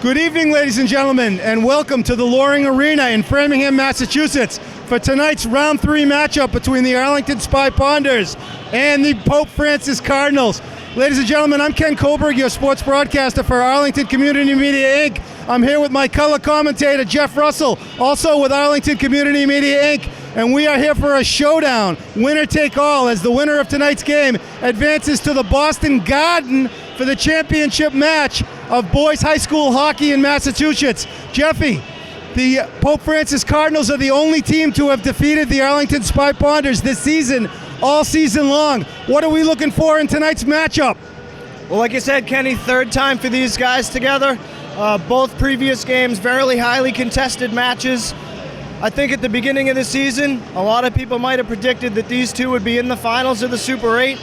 Good evening, ladies and gentlemen, and welcome to the Loring Arena in Framingham, Massachusetts for tonight's Round 3 matchup between the Arlington Spy Ponders and the Pope Francis Cardinals. Ladies and gentlemen, I'm Ken Kohlberg, your sports broadcaster for Arlington Community Media, Inc. I'm here with my color commentator, Jeff Russell, also with Arlington Community Media, Inc., and we are here for a showdown, winner take all, as the winner of tonight's game advances to the Boston Garden for the championship match of boys high school hockey in Massachusetts. Jeffy, the Pope Francis Cardinals are the only team to have defeated the Arlington Spy Ponders this season, all season long. What are we looking for in tonight's matchup? Well, like you said, Kenny, third time for these guys together. Both previous games, very highly contested matches. I think at the beginning of the season, a lot of people might have predicted that these two would be in the finals of the Super 8.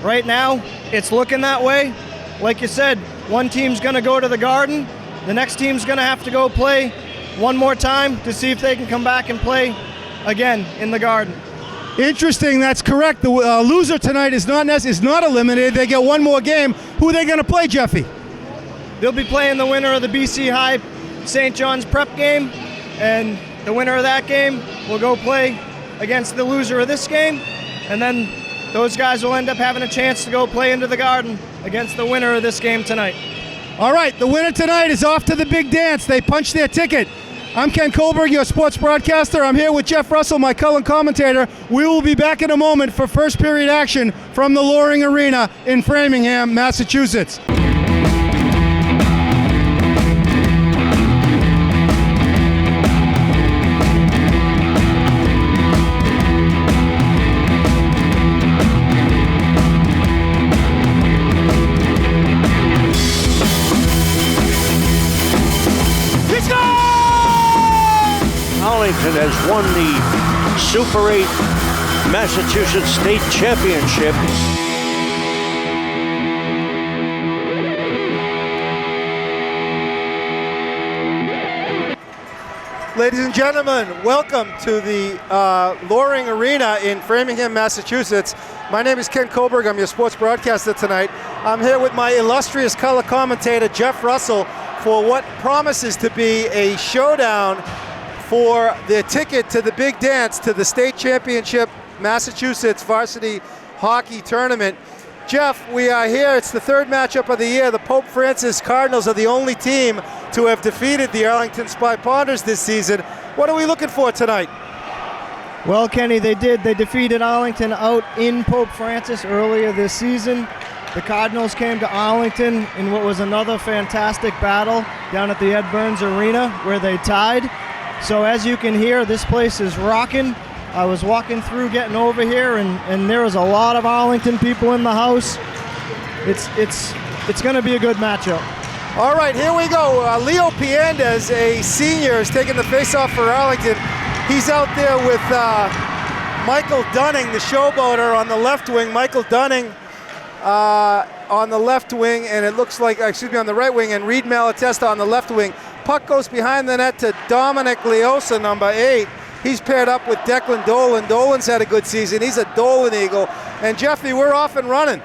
Right now, it's looking that way. Like you said, one team's going to go to the Garden. The next team's going to have to go play one more time to see if they can come back and play again in the Garden. Interesting, that's correct. The loser tonight is not eliminated. They get one more game. Who are they going to play, Jeffy? They'll be playing the winner of the BC High St. John's prep game, and the winner of that game will go play against the loser of this game, and then those guys will end up having a chance to go play into the Garden against the winner of this game tonight. All right, the winner tonight is off to the big dance. They punched their ticket. I'm Ken Kohlberg, your sports broadcaster. I'm here with Jeff Russell, my color commentator. We will be back in a moment for first period action from the Loring Arena in Framingham, Massachusetts. Arlington has won the Super 8 Massachusetts State Championship. Ladies and gentlemen, welcome to the Loring Arena in Framingham, Massachusetts. My name is Ken Kohlberg. I'm your sports broadcaster tonight. I'm here with my illustrious color commentator, Jeff Russell, for what promises to be a showdown for the ticket to the big dance to the state championship Massachusetts varsity hockey tournament. Jeff, we are here. It's the third matchup of the year. The Pope Francis Cardinals are the only team to have defeated the Arlington Spy Ponders this season. What are we looking for tonight? Well, Kenny, they did. They defeated Arlington out in Pope Francis earlier this season. The Cardinals came to Arlington in what was another fantastic battle down at the Ed Burns Arena where they tied. So as you can hear, this place is rocking. I was walking through getting over here, and there was a lot of Arlington people in the house. It's going to be a good matchup. All right, here we go. Leo Piandez, a senior, is taking the face-off for Arlington. He's out there with Michael Dunning, the showboater, on the left wing. Michael Dunning on the left wing, and it looks like, on the right wing, and Reed Malatesta on the left wing. Puck goes behind the net to Dominic Leosa, number 8. He's paired up with Declan Dolan. Dolan's had a good season. He's a Dolan Eagle. And Jeffy, we're off and running.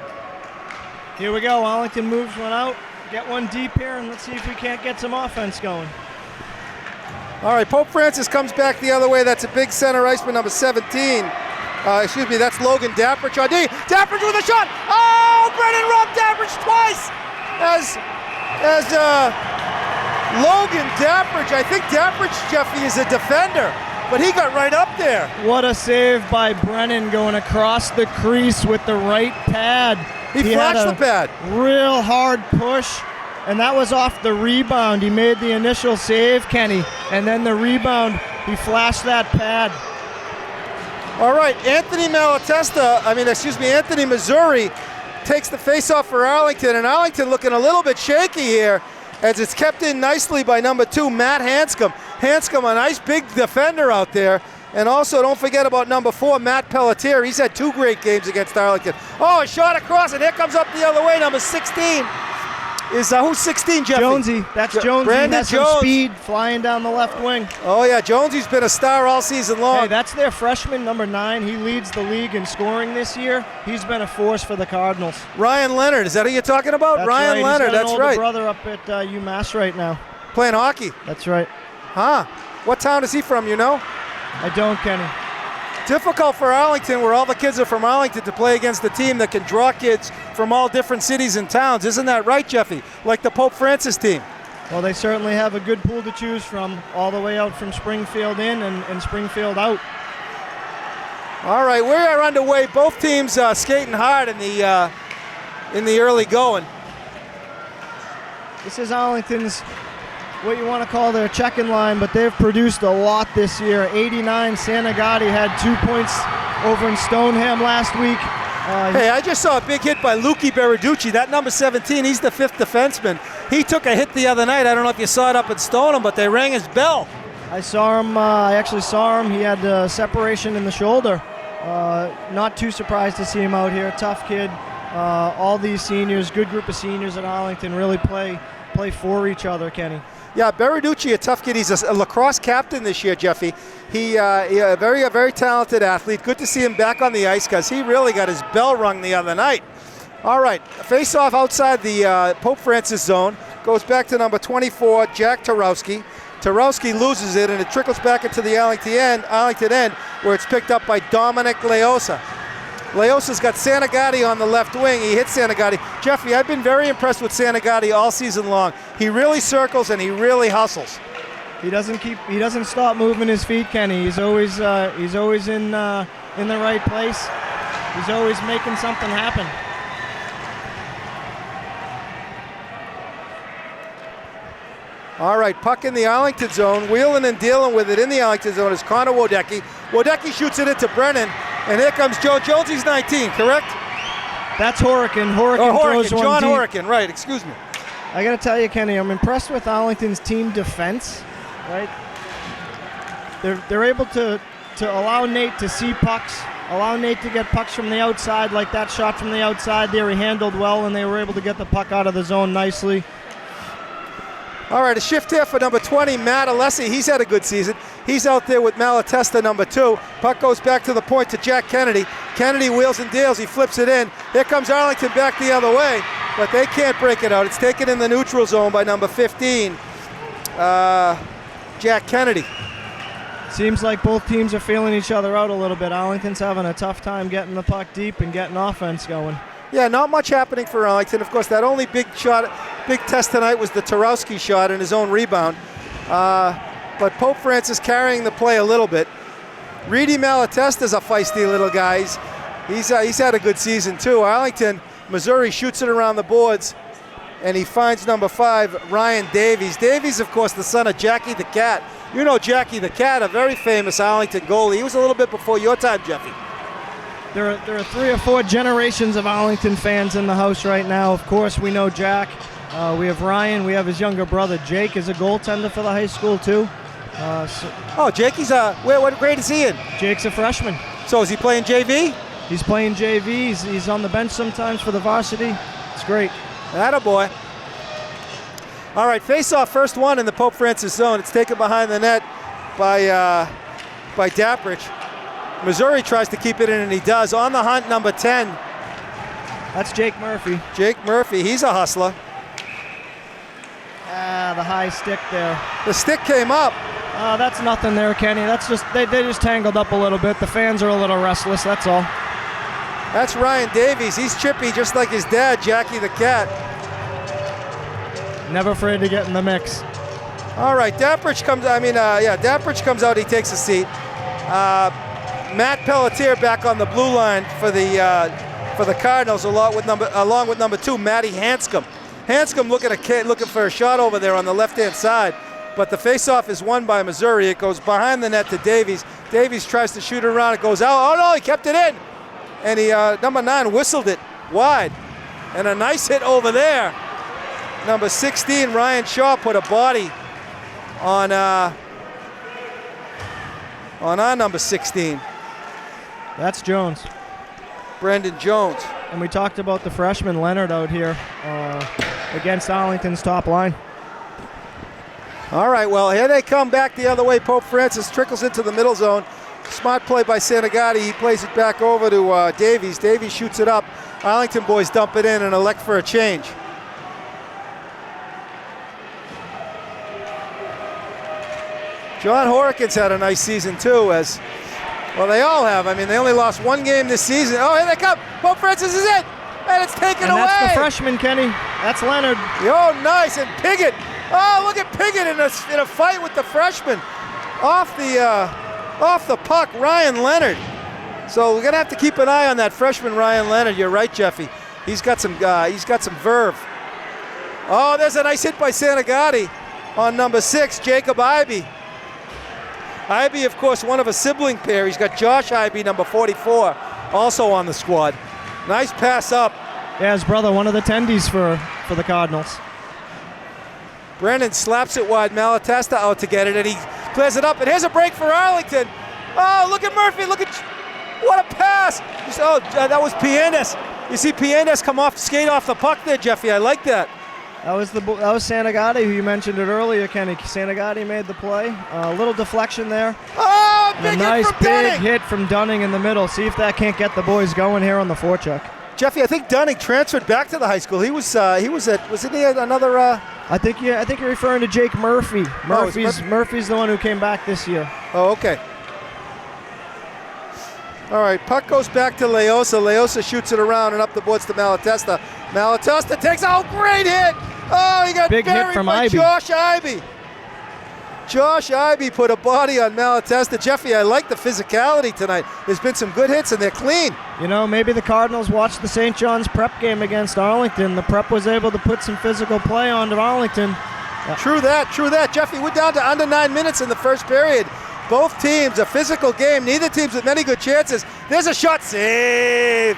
Here we go. Arlington moves one out. Get one deep here, and let's see if we can't get some offense going. All right, Pope Francis comes back the other way. That's a big center iceman, number 17. That's Logan Dappert. Dappert with a shot. Oh, Brennan robbed Dappert twice. As Logan Dappert, I think Dappert, Jeffy, is a defender, but he got right up there. What a save by Brennan going across the crease with the right pad. He flashed the pad. Real hard push, and that was off the rebound. He made the initial save, Kenny, and then the rebound, he flashed that pad. All right, Anthony Missouri takes the face-off for Arlington, and Arlington looking a little bit shaky here, as it's kept in nicely by number 2, Matt Hanscom. Hanscom, a nice big defender out there. And also, don't forget about number 4, Matt Pelletier. He's had 2 great games against Arlington. Oh, a shot across, and here comes up the other way, number 16. Who's 16, Jeffy? Jonesy. That's Jonesy. Brandon That's Jones. Some speed flying down the left wing. Oh, yeah, Jonesy's been a star all season long. Hey, that's their freshman, number 9. He leads the league in scoring this year. He's been a force for the Cardinals. Ryan Leonard, is that who you're talking about? That's Ryan right. Leonard, He's got that's an older right. brother up at UMass right now. Playing hockey? That's right. Huh. What town is he from, you know? I don't, Kenny. Difficult for Arlington, where all the kids are from Arlington, to play against a team that can draw kids from all different cities and towns. Isn't that right, Jeffy? Like the Pope Francis team. Well, they certainly have a good pool to choose from, all the way out from Springfield in and Springfield out. All right, we are underway. Both teams skating hard in the early going. This is Arlington's, what you want to call their checking line, but they've produced a lot this year. 89, Sanagati had 2 points over in Stoneham last week. Hey, I just saw a big hit by Luki Beriducci. That number 17, he's the fifth defenseman. He took a hit the other night. I don't know if you saw it up at Stoneham, but they rang his bell. I saw him. I actually saw him. He had separation in the shoulder. Not too surprised to see him out here. Tough kid. All these seniors, good group of seniors at Arlington, really play for each other, Kenny. Yeah, Beriducci, a tough kid. He's a lacrosse captain this year, Jeffy. He a very talented athlete. Good to see him back on the ice because he really got his bell rung the other night. All right, face-off outside the Pope Francis zone. Goes back to number 24, Jack Tarowski. Tarowski loses it, and it trickles back into the Arlington end, where it's picked up by Dominic Leosa. Leosa's got Sanagati on the left wing. He hits Sanagati. Jeffy, I've been very impressed with Sanagati all season long. He really circles and he really hustles. He doesn't stop moving his feet, Kenny. He's always in the right place. He's always making something happen. All right, puck in the Arlington zone. Wheeling and dealing with it in the Arlington zone is Connor Wodecki. Wodecki shoots it into Brennan, and here comes Joe Jones. He's 19, correct? That's Horican. Horican throws one John deep. Horican, right, excuse me. I got to tell you, Kenny, I'm impressed with Arlington's team defense, right? They're able to allow Nate to see pucks, allow Nate to get pucks from the outside, like that shot from the outside there. He handled well, and they were able to get the puck out of the zone nicely. All right, a shift here for number 20, Matt Alessi. He's had a good season. He's out there with Malatesta, number 2. Puck goes back to the point to Jack Kennedy. Kennedy wheels and deals. He flips it in. Here comes Arlington back the other way, but they can't break it out. It's taken in the neutral zone by number 15, Jack Kennedy. Seems like both teams are feeling each other out a little bit. Arlington's having a tough time getting the puck deep and getting offense going. Yeah, not much happening for Arlington. Of course, that only big test tonight was the Tarowski shot and his own rebound. But Pope Francis carrying the play a little bit. Reedy Malatesta's a feisty little guy. He's had a good season too. Arlington, Missouri shoots it around the boards, and he finds number 5, Ryan Davies. Davies, of course, the son of Jackie the Cat. You know Jackie the Cat, a very famous Arlington goalie. He was a little bit before your time, Jeffy. There are 3 or 4 generations of Arlington fans in the house right now. Of course, we know Jack. We have Ryan. We have his younger brother. Jake is a goaltender for the high school, too. Jakey's what grade is he in? Jake's a freshman. So is he playing JV? He's playing JV. He's on the bench sometimes for the varsity. It's great. Attaboy. All right, face-off, first one in the Pope Francis zone. It's taken behind the net by Daprich. Missouri tries to keep it in, and he does. On the hunt, number 10. That's Jake Murphy. Jake Murphy, he's a hustler. The high stick there. The stick came up. That's nothing there, Kenny. That's just they just tangled up a little bit. The fans are a little restless, that's all. That's Ryan Davies. He's chippy just like his dad, Jackie the Cat. Never afraid to get in the mix. All right, Daprich comes out, he takes a seat. Matt Pelletier back on the blue line for the Cardinals, along with number 2, Matty Hanscom. Hanscom looking for a shot over there on the left-hand side, but the face-off is won by Missouri. It goes behind the net to Davies. Davies tries to shoot it around. It goes out. Oh no, he kept it in, and he number 9 whistled it wide, and a nice hit over there. Number 16, Ryan Shaw, put a body on our number 16. That's Jones. Brendan Jones. And we talked about the freshman Leonard out here against Arlington's top line. All right, well, here they come back the other way. Pope Francis trickles into the middle zone. Smart play by Sanagati. He plays it back over to Davies. Davies shoots it up. Arlington boys dump it in and elect for a change. John Horikins had a nice season too, as well they all have. I mean, they only lost one game this season. Oh, here they come. Pope Francis is it, and it's taken away. That's the freshman, Kenny. That's Leonard. Oh, nice, and Piggott. Oh, look at Piggott in a fight with the freshman. Off the puck, Ryan Leonard. So we're gonna have to keep an eye on that freshman Ryan Leonard. You're right, Jeffy. He's got some verve. Oh, there's a nice hit by Santagati on number 6, Jacob Ivey. Ivey, of course, one of a sibling pair. He's got Josh Ivey, number 44, also on the squad. Nice pass up. Yeah, his brother, one of the tendies for the Cardinals. Brennan slaps it wide. Malatesta out to get it, and he clears it up. And here's a break for Arlington. Oh, look at Murphy. Look at what a pass. That was Piandes. You see Piandes come off, skate off the puck there, Jeffy. I like that. That was Santagati, who you mentioned it earlier, Kenny. Santagati made the play. A little deflection there. Oh, big and a nice hit from big Dunning. hit from Dunning in the middle. See if that can't get the boys going here on the forecheck. Jeffy, I think Dunning transferred back to the high school. Wasn't he at another? I think you're referring to Jake Murphy. Murphy's the one who came back this year. Oh, okay. All right, puck goes back to Leosa. Leosa shoots it around and up the boards to Malatesta. Malatesta takes a great hit. Oh, he got big hit buried from by Ivey. Josh Ivey. Josh Ivey put a body on Malatesta. Jeffy, I like the physicality tonight. There's been some good hits and they're clean. You know, maybe the Cardinals watched the St. John's prep game against Arlington. The prep was able to put some physical play onto Arlington. True that. Jeffy, we're down to under 9 minutes in the first period. Both teams, a physical game. Neither teams with many good chances. There's a shot. Save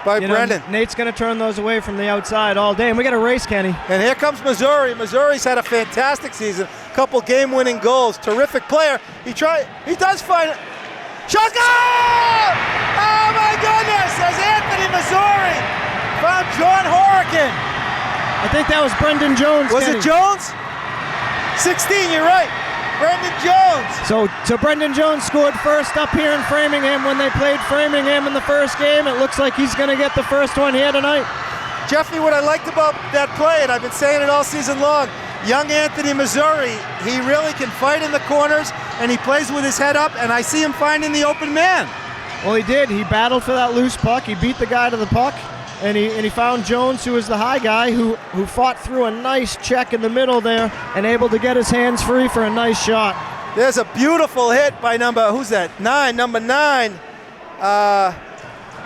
by Brendan. Nate's going to turn those away from the outside all day. And we got a race, Kenny. And here comes Missouri. Missouri's had a fantastic season. Couple game-winning goals. Terrific player. He does find it. Shot! Goal! Oh my goodness! As Anthony Missouri found John Horican. I think that was Brendan Jones. Was Kenny. it Jones? 16, you're right. Brendan Jones. So Brendan Jones scored first up here in Framingham when they played Framingham in the first game. It looks like he's going to get the first one here tonight. Jeffy, what I liked about that play, and I've been saying it all season long, young Anthony Missouri, he really can fight in the corners, and he plays with his head up, and I see him finding the open man. Well, he did. He battled for that loose puck. He beat the guy to the puck, and he found Jones, who was the high guy, who fought through a nice check in the middle there and able to get his hands free for a nice shot. There's a beautiful hit by number 9.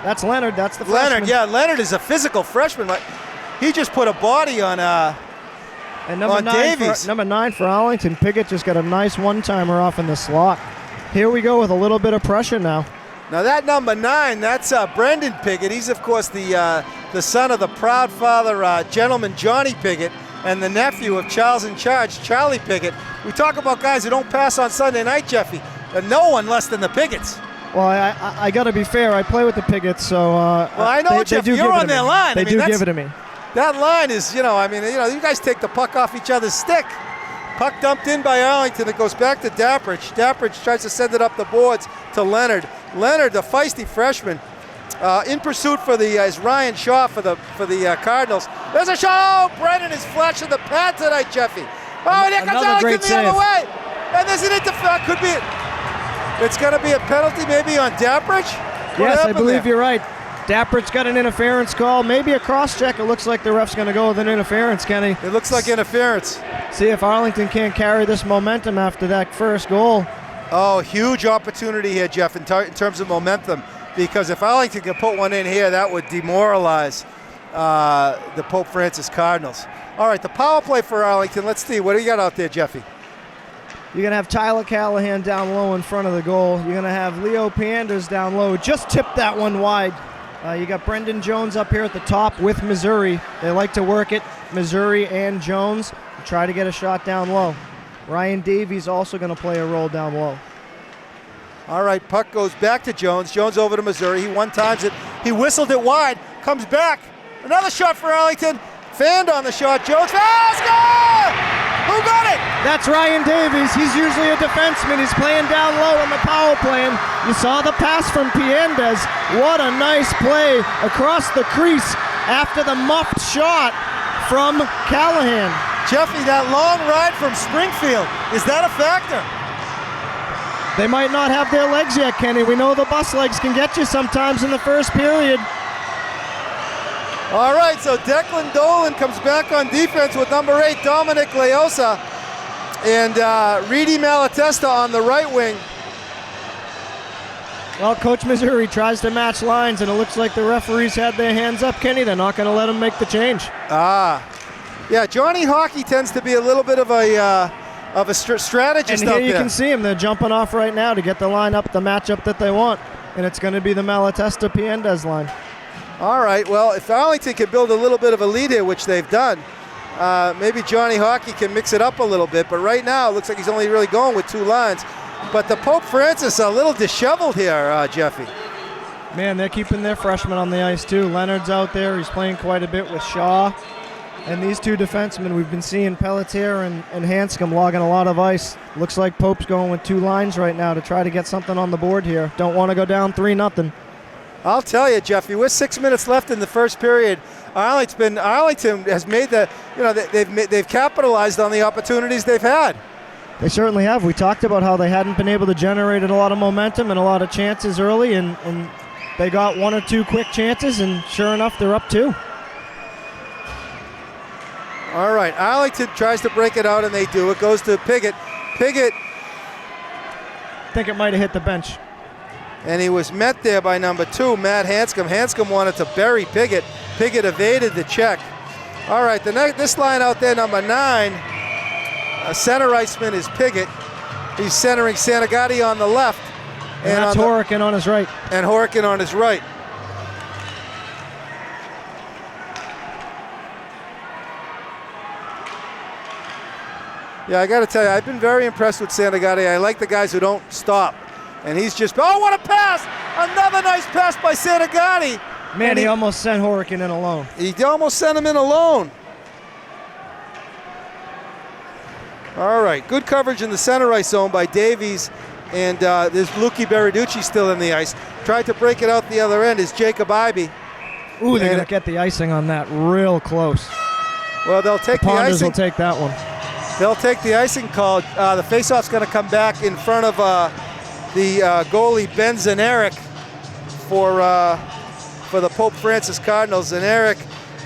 That's Leonard. That's the freshman. Leonard, yeah. Leonard is a physical freshman. He just put a body on and number Davies. Number 9 for Arlington. Piggott just got a nice one-timer off in the slot. Here we go with a little bit of pressure now. Now that number 9, that's Brendan Piggott. He's of course the son of the proud father, gentleman Johnny Piggott, and the nephew of Charles in Charge, Charlie Piggott. We talk about guys who don't pass on Sunday night, Jeffy. No one less than the Piggotts. Well, I got to be fair. I play with the Piggotts, so well, I know, Jeff, you're on their line. They do give it to me. That line is, you guys take the puck off each other's stick. Puck dumped in by Arlington. It goes back to Dappridge. Dappridge tries to send it up the boards to Leonard. Leonard, the feisty freshman, in pursuit is Ryan Shaw for the Cardinals. There's a shot. Oh, Brennan is flashing the pad tonight, Jeffy. Oh, and here comes Arlington the other way. And there's an could be it. It's going to be a penalty maybe on Dappridge? Yes, I believe you're right. Dappridge got an interference call, maybe a cross-check. It looks like the ref's going to go with an interference, Kenny. It looks like interference. See if Arlington can't carry this momentum after that first goal. Oh, huge opportunity here, Jeff, in terms of momentum, because if Arlington can put one in here, that would demoralize the Pope Francis Cardinals. All right, the power play for Arlington. Let's see. What do you got out there, Jeffy? You're going to have Tyler Callahan down low in front of the goal. You're going to have Leo Panders down low. Just tipped that one wide. You got Brendan Jones up here at the top with Missouri. They like to work it, Missouri and Jones, try to get a shot down low. Ryan Davies also going to play a role down low. All right, puck goes back to Jones. Jones over to Missouri. He one-times it. He whistled it wide. Comes back. Another shot for Arlington. Fanned on the shot. Jones. Score! Who got it? That's Ryan Davies. He's usually a defenseman. He's playing down low on the power play. You saw the pass from Piandes. What a nice play across the crease after the muffed shot from Callahan. Jeffy, that long ride from Springfield, is that a factor? They might not have their legs yet, Kenny. We know the bus legs can get you sometimes in the first period. All right, so Declan Dolan comes back on defense with number 8, Dominic Leosa, and Reedy Malatesta on the right wing. Well, Coach Missouri tries to match lines, and it looks like the referees had their hands up, Kenny. They're not going to let him make the change. Yeah, Johnny Hockey tends to be a little bit of a strategist and out here you there. can see him. They're jumping off right now to get the lineup, the matchup that they want, and it's going to be the Malatesta Piendez line. All right, well, if Arlington can build a little bit of a lead here, which they've done, maybe Johnny Hockey can mix it up a little bit. But right now, it looks like he's only really going with 2 lines. But the Pope Francis a little disheveled here, Jeffy. Man, they're keeping their freshmen on the ice too. Leonard's out there. He's playing quite a bit with Shaw. And these 2 defensemen, we've been seeing Pelletier and Hanscom logging a lot of ice. Looks like Pope's going with 2 lines right now to try to get something on the board here. Don't want to go down 3-0. I'll tell you, Jeffy, with 6 minutes left in the first period, Arlington has made they've capitalized on the opportunities they've had. They certainly have. We talked about how they hadn't been able to generate a lot of momentum and a lot of chances early, and they got 1 or 2 quick chances, and sure enough, they're up 2. All right, Arlington tries to break it out, and they do. It goes to Piggott. Piggott. I think it might have hit the bench. And he was met there by number 2, Matt Hanscom. Hanscom wanted to bury Piggott. Piggott evaded the check. All right, this line out there, number 9, center iceman is Piggott. He's centering Santagati on the left. And that's Horican on his right. And Horican on his right. Yeah, I got to tell you, I've been very impressed with Santagati. I like the guys who don't stop. And he's just, oh, what a pass! Another nice pass by Santagati. Man, he almost sent Horican in alone. He almost sent him in alone. All right, good coverage in the center ice zone by Davies. And there's Luki Beriducci still in the ice. Tried to break it out the other end is Jacob Ivey. Ooh, they're going to get the icing on that real close. Well, they'll take the Ponders icing. will take that one. They'll take the icing call. The faceoff's going to come back in front of the goalie Ben Zaneric for the Pope Francis Cardinals. Zaneric,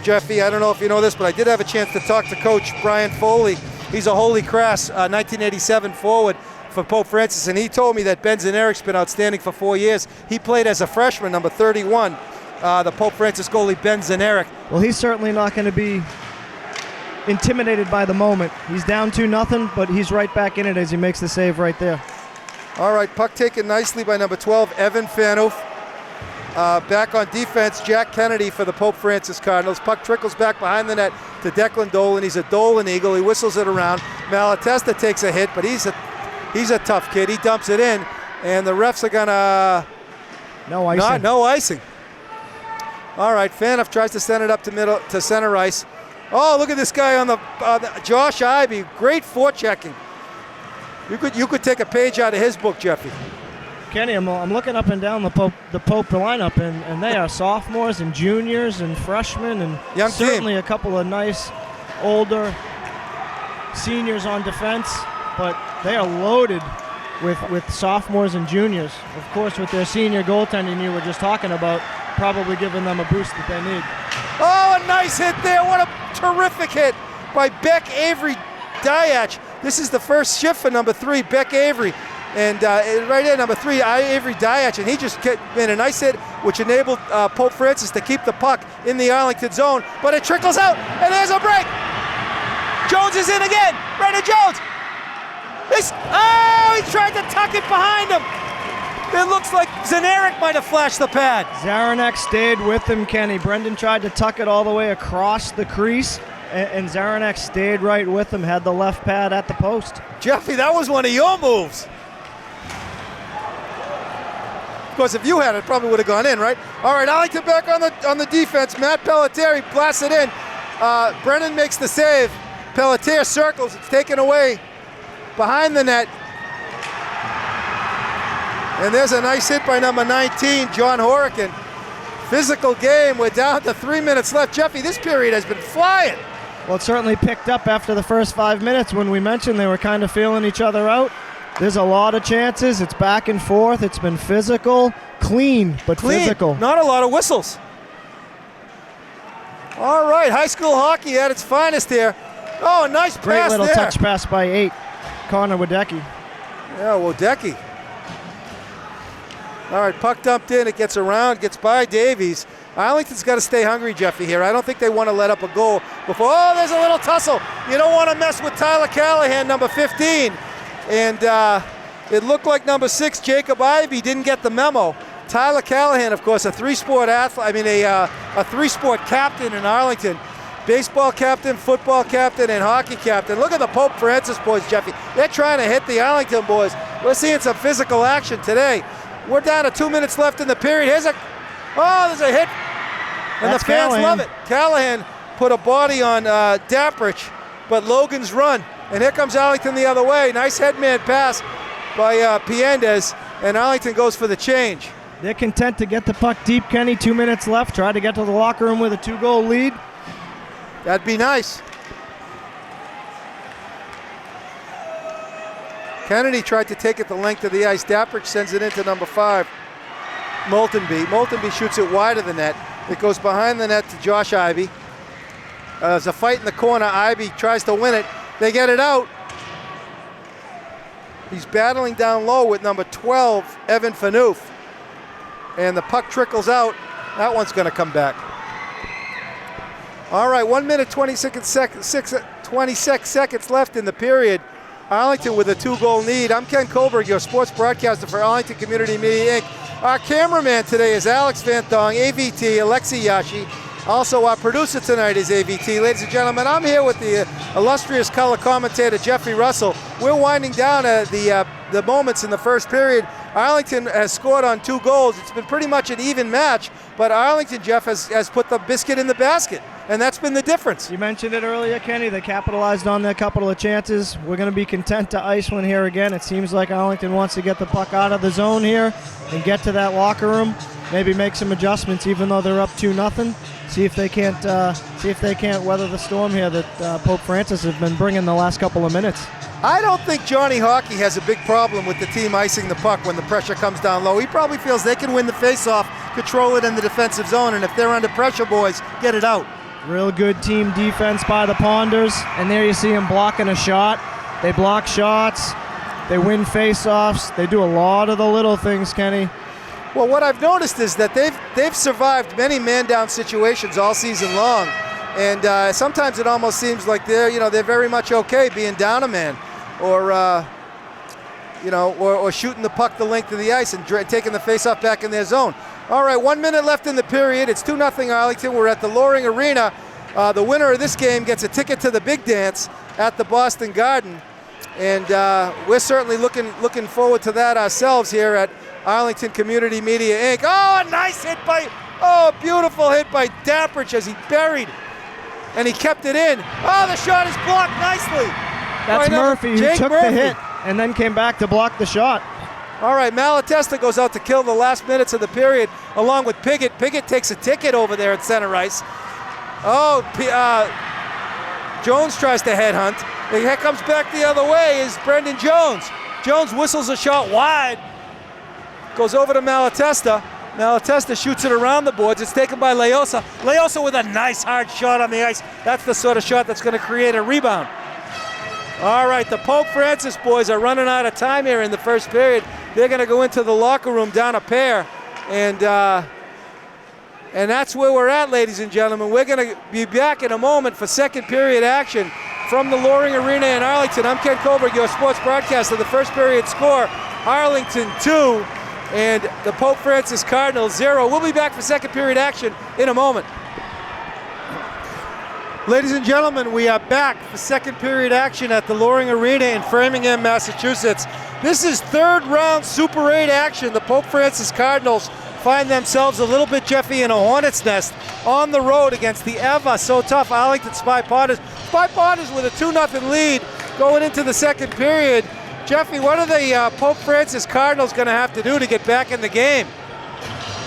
Jeffy, I don't know if you know this, but I did have a chance to talk to Coach Brian Foley. He's a Holy Cross 1987 forward for Pope Francis, and he told me that Ben Zaneric's been outstanding for 4 years. He played as a freshman, number 31, the Pope Francis goalie Ben Zaneric. Well, he's certainly not going to be intimidated by the moment. He's down 2-0, but he's right back in it as he makes the save right there. All right, puck taken nicely by number 12, Evan Fanoof. Back on defense, Jack Kennedy for the Pope Francis Cardinals. Puck trickles back behind the net to Declan Dolan. He's a Dolan Eagle. He whistles it around. Malatesta takes a hit, but he's a tough kid. He dumps it in, and the refs are gonna no icing. No icing. All right, Fanoof tries to send it up to center ice. Oh, look at this guy on the Josh Ivey. Great forechecking. You could take a page out of his book, Jeffy. Kenny, I'm looking up and down the Pope lineup, and they are sophomores and juniors and freshmen and young certainly team. A couple of nice older seniors on defense, but they are loaded with sophomores and juniors. Of course, with their senior goaltending you were just talking about, probably giving them a boost that they need. Oh, a nice hit there. What a terrific hit by Beck Avery Diach. This is the first shift for number 3, Beck Avery. And right there, number 3, Avery Diach, and he just made a nice hit, which enabled Pope Francis to keep the puck in the Arlington zone. But it trickles out, and there's a break. Jones is in again. Brandon Jones. He tried to tuck it behind him. It looks like Zaneric might have flashed the pad. Zaranek stayed with him, Kenny. Brendan tried to tuck it all the way across the crease, and Zaranek stayed right with him, had the left pad at the post. Jeffy, that was one of your moves. Of course, if you had it, probably would have gone in, right? All right, Arlington back on the defense. Matt Pelletier blasts it in. Brennan makes the save. Pelletier circles. It's taken away behind the net. And there's a nice hit by number 19, John Horican. Physical game. We're down to 3 minutes left. Jeffy, this period has been flying. Well, it certainly picked up after the first 5 minutes when we mentioned they were kind of feeling each other out. There's a lot of chances. It's back and forth. It's been physical, clean, but physical. Not a lot of whistles. All right, high school hockey at its finest here. Oh, a nice Great pass little there. touch pass by 8, Connor Wadecki. Yeah, Wodecki. All right, puck dumped in. It gets around, gets by Davies. Arlington's got to stay hungry, Jeffy, here. I don't think they want to let up a goal before. Oh, there's a little tussle. You don't want to mess with Tyler Callahan, number 15. And it looked like number 6, Jacob Ivey, didn't get the memo. Tyler Callahan, of course, a three-sport athlete. I mean, a three-sport captain in Arlington. Baseball captain, football captain, and hockey captain. Look at the Pope Francis boys, Jeffy. They're trying to hit the Arlington boys. We're seeing some physical action today. We're down to 2 minutes left in the period. There's a hit. And That's the fans Callahan. love it. Callahan put a body on Daprich, but Logan's run. And here comes Arlington the other way. Nice headman pass by Piendez, and Arlington goes for the change. They're content to get the puck deep, Kenny. 2 minutes left. Try to get to the locker room with a 2-goal lead. That'd be nice. Kennedy tried to take it the length of the ice. Daprich sends it into number 5, Moultonby. Moultonby shoots it wide of the net. It goes behind the net to Josh Ivey. There's a fight in the corner. Ivey tries to win it. They get it out. He's battling down low with number 12, Evan Fanoof. And the puck trickles out. That one's going to come back. All right, 1 minute, 26 seconds left in the period. Arlington with a 2-goal lead. I'm Ken Kohlberg, your sports broadcaster for Arlington Community Media, Inc. Our cameraman today is Alex Van Thong, AVT, Alexi Yashi. Also, our producer tonight is AVT. Ladies and gentlemen, I'm here with the illustrious color commentator, Jeffrey Russell. We're winding down the moments in the first period. Arlington has scored on 2 goals. It's been pretty much an even match, but Arlington, Jeff, has put the biscuit in the basket, and that's been the difference. You mentioned it earlier, Kenny. They capitalized on their couple of chances. We're going to be content to ice one here again. It seems like Arlington wants to get the puck out of the zone here and get to that locker room. Maybe make some adjustments, even though they're up 2-0. See if they can't weather the storm here that Pope Francis has been bringing the last couple of minutes. I don't think Johnny Hockey has a big problem with the team icing the puck when the pressure comes down low. He probably feels they can win the faceoff, control it in the defensive zone, and if they're under pressure, boys, get it out. Real good team defense by the Ponders, and there you see them blocking a shot. They block shots, they win faceoffs, they do a lot of the little things, Kenny. Well, what I've noticed is that they've survived many man-down situations all season long, and sometimes it almost seems like they're very much okay being down a man, or shooting the puck the length of the ice and taking the faceoff back in their zone. All right, 1 minute left in the period. It's 2-0 Arlington. We're at the Loring Arena. The winner of this game gets a ticket to the big dance at the Boston Garden, and we're certainly looking forward to that ourselves here at Arlington Community Media, Inc. Oh, a nice hit beautiful hit by Daprich as he buried, and he kept it in. Oh, the shot is blocked nicely. That's Murphy who took the hit and then came back to block the shot. All right, Malatesta goes out to kill the last minutes of the period along with Piggott. Piggott takes a ticket over there at center ice. Oh, Jones tries to headhunt. Here comes back the other way is Brendan Jones. Jones whistles a shot wide. Goes over to Malatesta. Malatesta shoots it around the boards. It's taken by Leosa. Leosa with a nice hard shot on the ice. That's the sort of shot that's going to create a rebound. All right, the Pope Francis boys are running out of time here in the first period. They're going to go into the locker room down a pair, and that's where we're at, ladies and gentlemen. We're going to be back in a moment for second period action from the Loring Arena in Arlington. I'm Ken Kohlberg, your sports broadcaster. The first period score, Arlington 2 and the Pope Francis Cardinals 0. We'll be back for second period action in a moment. Ladies and gentlemen, we are back for second period action at the Loring Arena in Framingham, Massachusetts. This is third round Super 8 action. The Pope Francis Cardinals find themselves a little bit, Jeffy, in a hornet's nest on the road against the ever so tough Arlington Spy Potters. Spy Potters with a 2-0 lead going into the second period. Jeffy, what are the Pope Francis Cardinals going to have to do to get back in the game?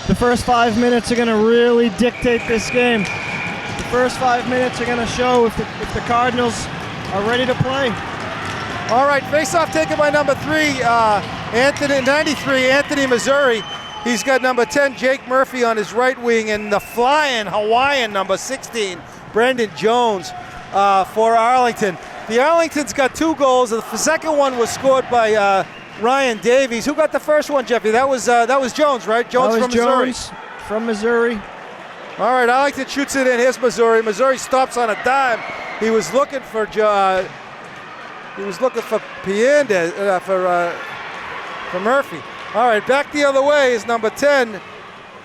The first 5 minutes are going to really dictate this game. The first 5 minutes are going to show if the Cardinals are ready to play. All right, face-off taken by number 3, Anthony, 93, Anthony Missouri. He's got number 10, Jake Murphy on his right wing, and the flying Hawaiian, number 16, Brendan Jones for Arlington. The Arlington's got 2 goals. The second one was scored by Ryan Davies. Who got the first one, Jeffy? That was Jones, right? Jones from Missouri. Jones from Missouri. All right, Arlington shoots it in. Here's Missouri. Missouri stops on a dime. He was looking for Piandez, for Murphy. All right, back the other way is number 10,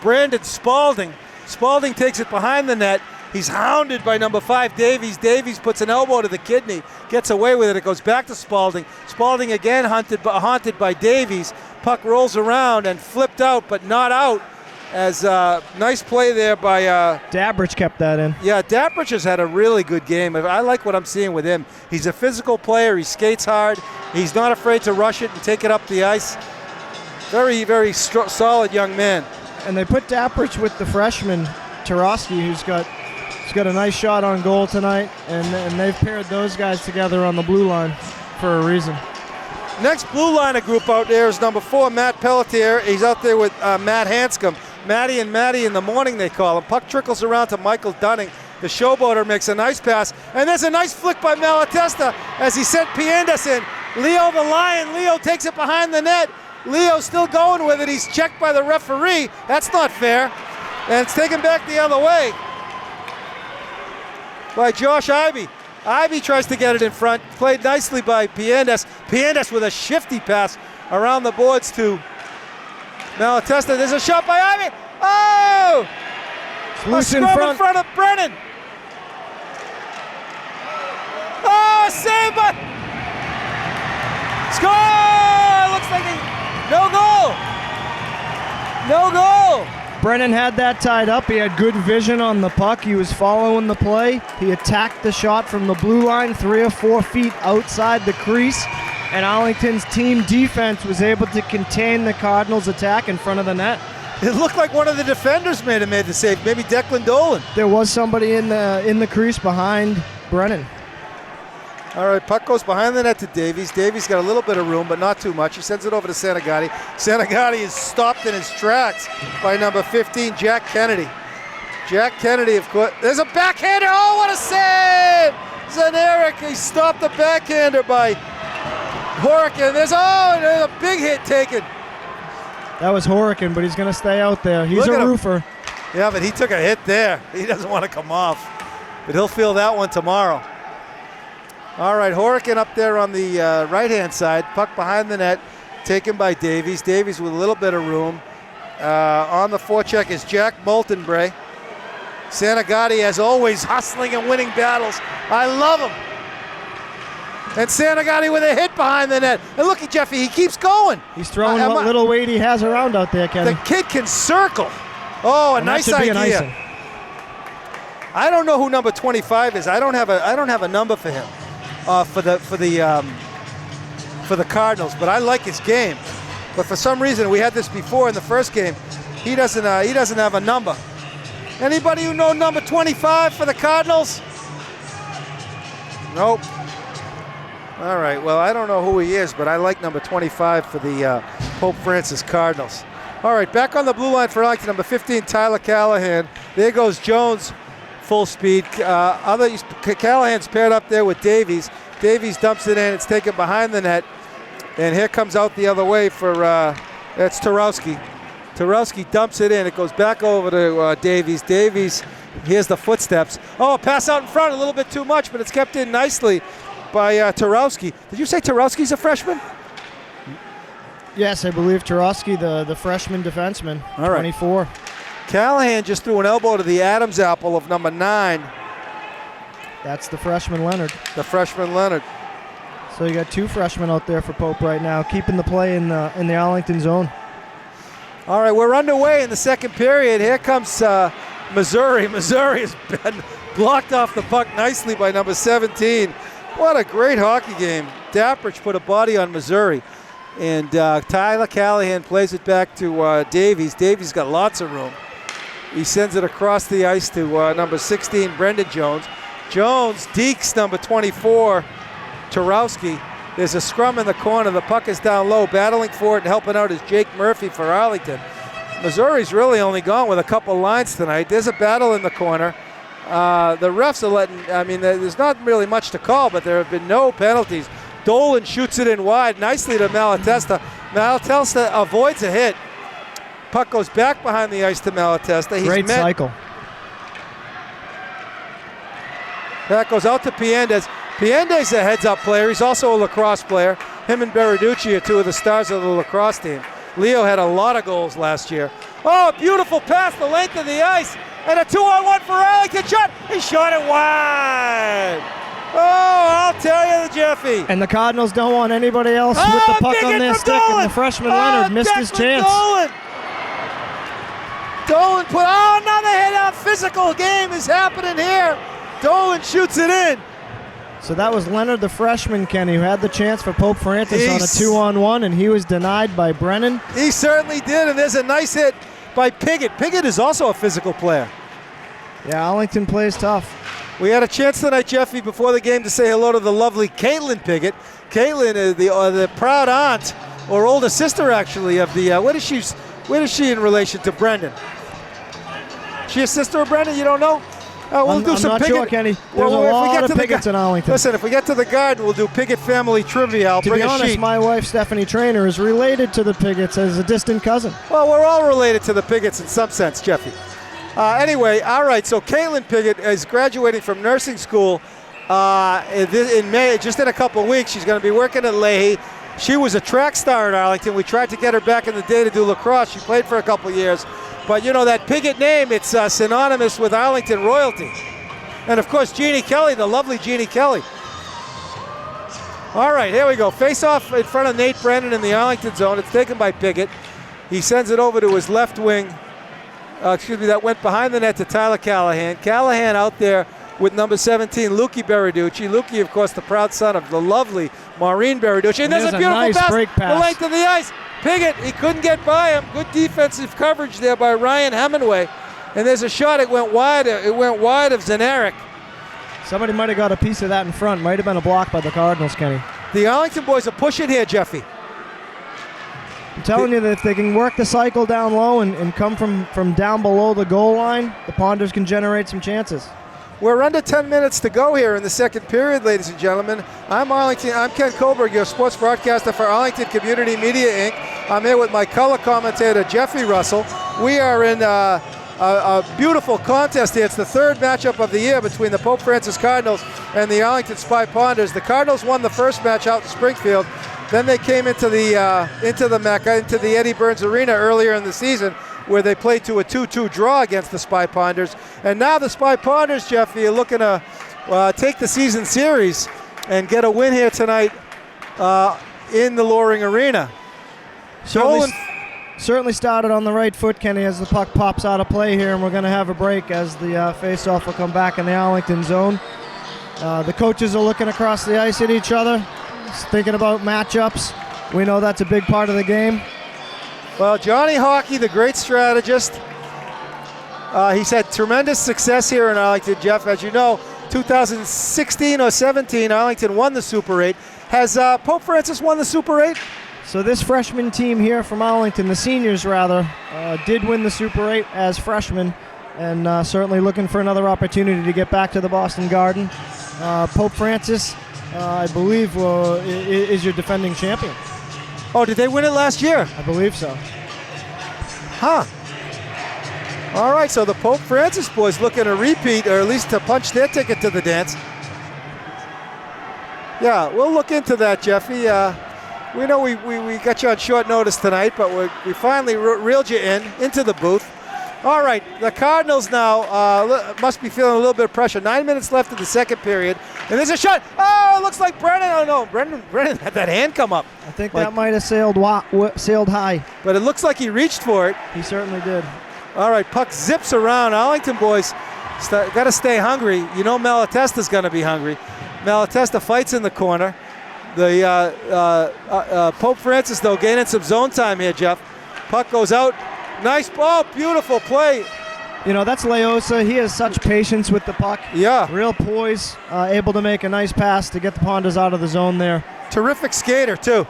Brandon Spalding. Spalding takes it behind the net. He's hounded by number 5, Davies. Davies puts an elbow to the kidney, gets away with it. It goes back to Spalding. Spalding again haunted by Davies. Puck rolls around and flipped out, but not out. As nice play there by Dabrich kept that in. Yeah, Dabrich has had a really good game. I like what I'm seeing with him. He's a physical player. He skates hard. He's not afraid to rush it and take it up the ice. Very, very solid young man. And they put Dabrich with the freshman Tarosky, who's got a nice shot on goal tonight, and they've paired those guys together on the blue line for a reason. Next blue liner group out there is number 4, Matt Pelletier. He's out there with Matt Hanscom. Matty and Matty in the morning, they call him. Puck trickles around to Michael Dunning. The showboater makes a nice pass. And there's a nice flick by Malatesta as he sent Piandez in. Leo the Lion. Leo takes it behind the net. Leo still going with it. He's checked by the referee. That's not fair. And it's taken back the other way by Josh Ivey. Ivey tries to get it in front. Played nicely by Piandez. Piandez with a shifty pass around the boards to Malatesta. There's a shot by Ivey. Oh! A scrum in front of Brennan. Oh, a save by... Score! Looks like no goal. No goal. Brennan had that tied up. He had good vision on the puck. He was following the play. He attacked the shot from the blue line 3 or 4 feet outside the crease. And Arlington's team defense was able to contain the Cardinals' attack in front of the net. It looked like one of the defenders made the save, maybe Declan Dolan. There was somebody in the crease behind Brennan. All right, puck goes behind the net to Davies. Davies got a little bit of room, but not too much. He sends it over to Santagati. Santagati is stopped in his tracks by number 15, Jack Kennedy. Jack Kennedy, of course. There's a backhander. Oh, what a save! Zaneric, he stopped the backhander by Horican. There's a big hit taken. That was Horican, but he's going to stay out there. He's a roofer. Yeah, but he took a hit there. He doesn't want to come off. But he'll feel that one tomorrow. All right, Horican up there on the right-hand side. Puck behind the net, taken by Davies. Davies with a little bit of room. On the forecheck is Jack Moltenbray. Santagati, as always, hustling and winning battles. I love him. And Santagati with a hit behind the net. And look at Jeffy, he keeps going. He's throwing what little weight he has around out there, Kenny. The kid can circle. Oh, a nice idea. I don't know who number 25 is. I don't have a number for him for the Cardinals, but I like his game. But for some reason, we had this before in the first game. He doesn't have a number. Anybody who know number 25 for the Cardinals? Nope. All right, well, I don't know who he is, but I like number 25 for the Pope Francis Cardinals. All right, back on the blue line for Arlington, number 15, Tyler Callahan. There goes Jones, full speed. Callahan's paired up there with Davies. Davies dumps it in. It's taken behind the net. And here comes out the other way for, that's Tarowski. Tarowski dumps it in. It goes back over to Davies. Davies, here's the footsteps. Oh, a pass out in front, a little bit too much, but it's kept in nicely by Tarowski. Did you say Tarowski's a freshman? Yes, I believe Tarowski, the freshman defenseman, all right. 24. Callahan just threw an elbow to the Adam's apple of number 9. That's the freshman Leonard. The freshman Leonard. So you got 2 freshmen out there for Pope right now, keeping the play in the Arlington zone. All right, we're underway in the second period. Here comes Missouri. Missouri has been blocked off the puck nicely by number 17. What a great hockey game. Daprich put a body on Missouri. And Tyler Callahan plays it back to Davies. Davies got lots of room. He sends it across the ice to number 16, Brendan Jones. Jones dekes number 24, Tarowski. There's a scrum in the corner. The puck is down low. Battling for it and helping out is Jake Murphy for Arlington. Missouri's really only gone with a couple lines tonight. There's a battle in the corner. The refs are letting, there's not really much to call, but there have been no penalties. Dolan shoots it in wide nicely to Malatesta. Malatesta avoids a hit. Puck goes back behind the ice to Malatesta. Great cycle. That goes out to Piendez. Piendez a heads-up player. He's also a lacrosse player. Him and Beriducci are two of the stars of the lacrosse team. Leo had a lot of goals last year. Oh, a beautiful pass the length of the ice. And a 2-on-1 for Arlington shot. He shot it wide. Oh, I'll tell you, Jeffy. And the Cardinals don't want anybody else with the puck on their stick. Dolan. And the freshman Leonard missed his chance. Dolan put, another hit-out. Physical game is happening here. Dolan shoots it in. So that was Leonard, the freshman, Kenny, who had the chance for Pope Francis on a 2-on-1, and he was denied by Brennan. He certainly did, and there's a nice hit by Piggott. Piggott is also a physical player. Yeah, Arlington plays tough. We had a chance tonight, Jeffy, before the game to say hello to the lovely Caitlin Piggott. Caitlin is the proud aunt, or older sister, actually, of the, what is she in relation to Brendan? She a sister of Brendan? You don't know? I'm not sure, Kenny. There's a lot of Pigotts in Arlington. Listen, if we get to the Garden, we'll do Piggott family trivia. I'll bring a sheet. To be honest, my wife, Stephanie Trainer, is related to the Pigotts as a distant cousin. Well, we're all related to the Pigotts in some sense, Jeffy. Anyway, all right, so Caitlin Piggott is graduating from nursing school in May, just in a couple of weeks. She's going to be working at Leahy. She was a track star at Arlington. We tried to get her back in the day to do lacrosse. She played for a couple of years. But you know that Piggott name, it's synonymous with Arlington royalty. And of course, Jeannie Kelly, the lovely Jeannie Kelly. All right, here we go. Face off in front of Nate Brennan in the Arlington zone. It's taken by Piggott. He sends it over to his left wing. That went behind the net to Tyler Callahan. Callahan out there with number 17, Lukey Beriducci. Lukey, of course, the proud son of the lovely Maureen Beriducci. And there's a beautiful nice break pass. The length of the ice. Piggott, he couldn't get by him. Good defensive coverage there by Ryan Hemingway. And there's a shot. It went wide. It went wide of Zanarek. Somebody might have got a piece of that in front. Might have been a block by the Cardinals, Kenny. The Arlington boys are pushing here, Jeffy. I'm telling you that if they can work the cycle down low and come from down below the goal line, the Ponders can generate some chances. We're under 10 minutes to go here in the second period, ladies and gentlemen. I'm Ken Kohlberg, your sports broadcaster for Arlington Community Media, Inc. I'm here with my color commentator, Jeffrey Russell. We are in a beautiful contest here. It's the third matchup of the year between the Pope Francis Cardinals and the Arlington Spy Ponders. The Cardinals won the first match out in Springfield. Then they came into the Mecca, into the Eddie Burns Arena earlier in the season, where they played to a 2-2 draw against the Spy Ponders. And now the Spy Ponders, Jeffy, are looking to take the season series and get a win here tonight in the Loring Arena. Certainly started on the right foot, Kenny, as the puck pops out of play here, and we're going to have a break as the face-off will come back in the Arlington zone. The coaches are looking across the ice at each other, thinking about matchups. We know that's a big part of the game. Well, Johnny Hockey, the great strategist, he's had tremendous success here in Arlington, Jeff. As you know, 2016 or 17, Arlington won the Super 8. Has Pope Francis won the Super 8? So this freshman team here from Arlington, the seniors rather, did win the Super 8 as freshmen, and certainly looking for another opportunity to get back to the Boston Garden. Pope Francis, I believe, is your defending champion. Oh, did they win it last year? I believe so. Huh. All right, so the Pope Francis boys looking to repeat, or at least to punch their ticket to the dance. Yeah, we'll look into that, Jeffy. We know we got you on short notice tonight, but we finally reeled you into the booth. All right, the Cardinals now must be feeling a little bit of pressure. 9 minutes left in the second period, and there's a shot. Oh, it looks like Brennan. Oh no, Brennan had that hand come up. I think that might have sailed high. But it looks like he reached for it. He certainly did. All right, puck zips around. Arlington boys got to stay hungry. You know Malatesta's going to be hungry. Malatesta fights in the corner. The Pope Francis, though, gaining some zone time here, Jeff. Puck goes out. Nice ball, beautiful play. You know, that's Leosa. He has such patience with the puck. Yeah. Real poise, able to make a nice pass to get the Ponders out of the zone there. Terrific skater, too.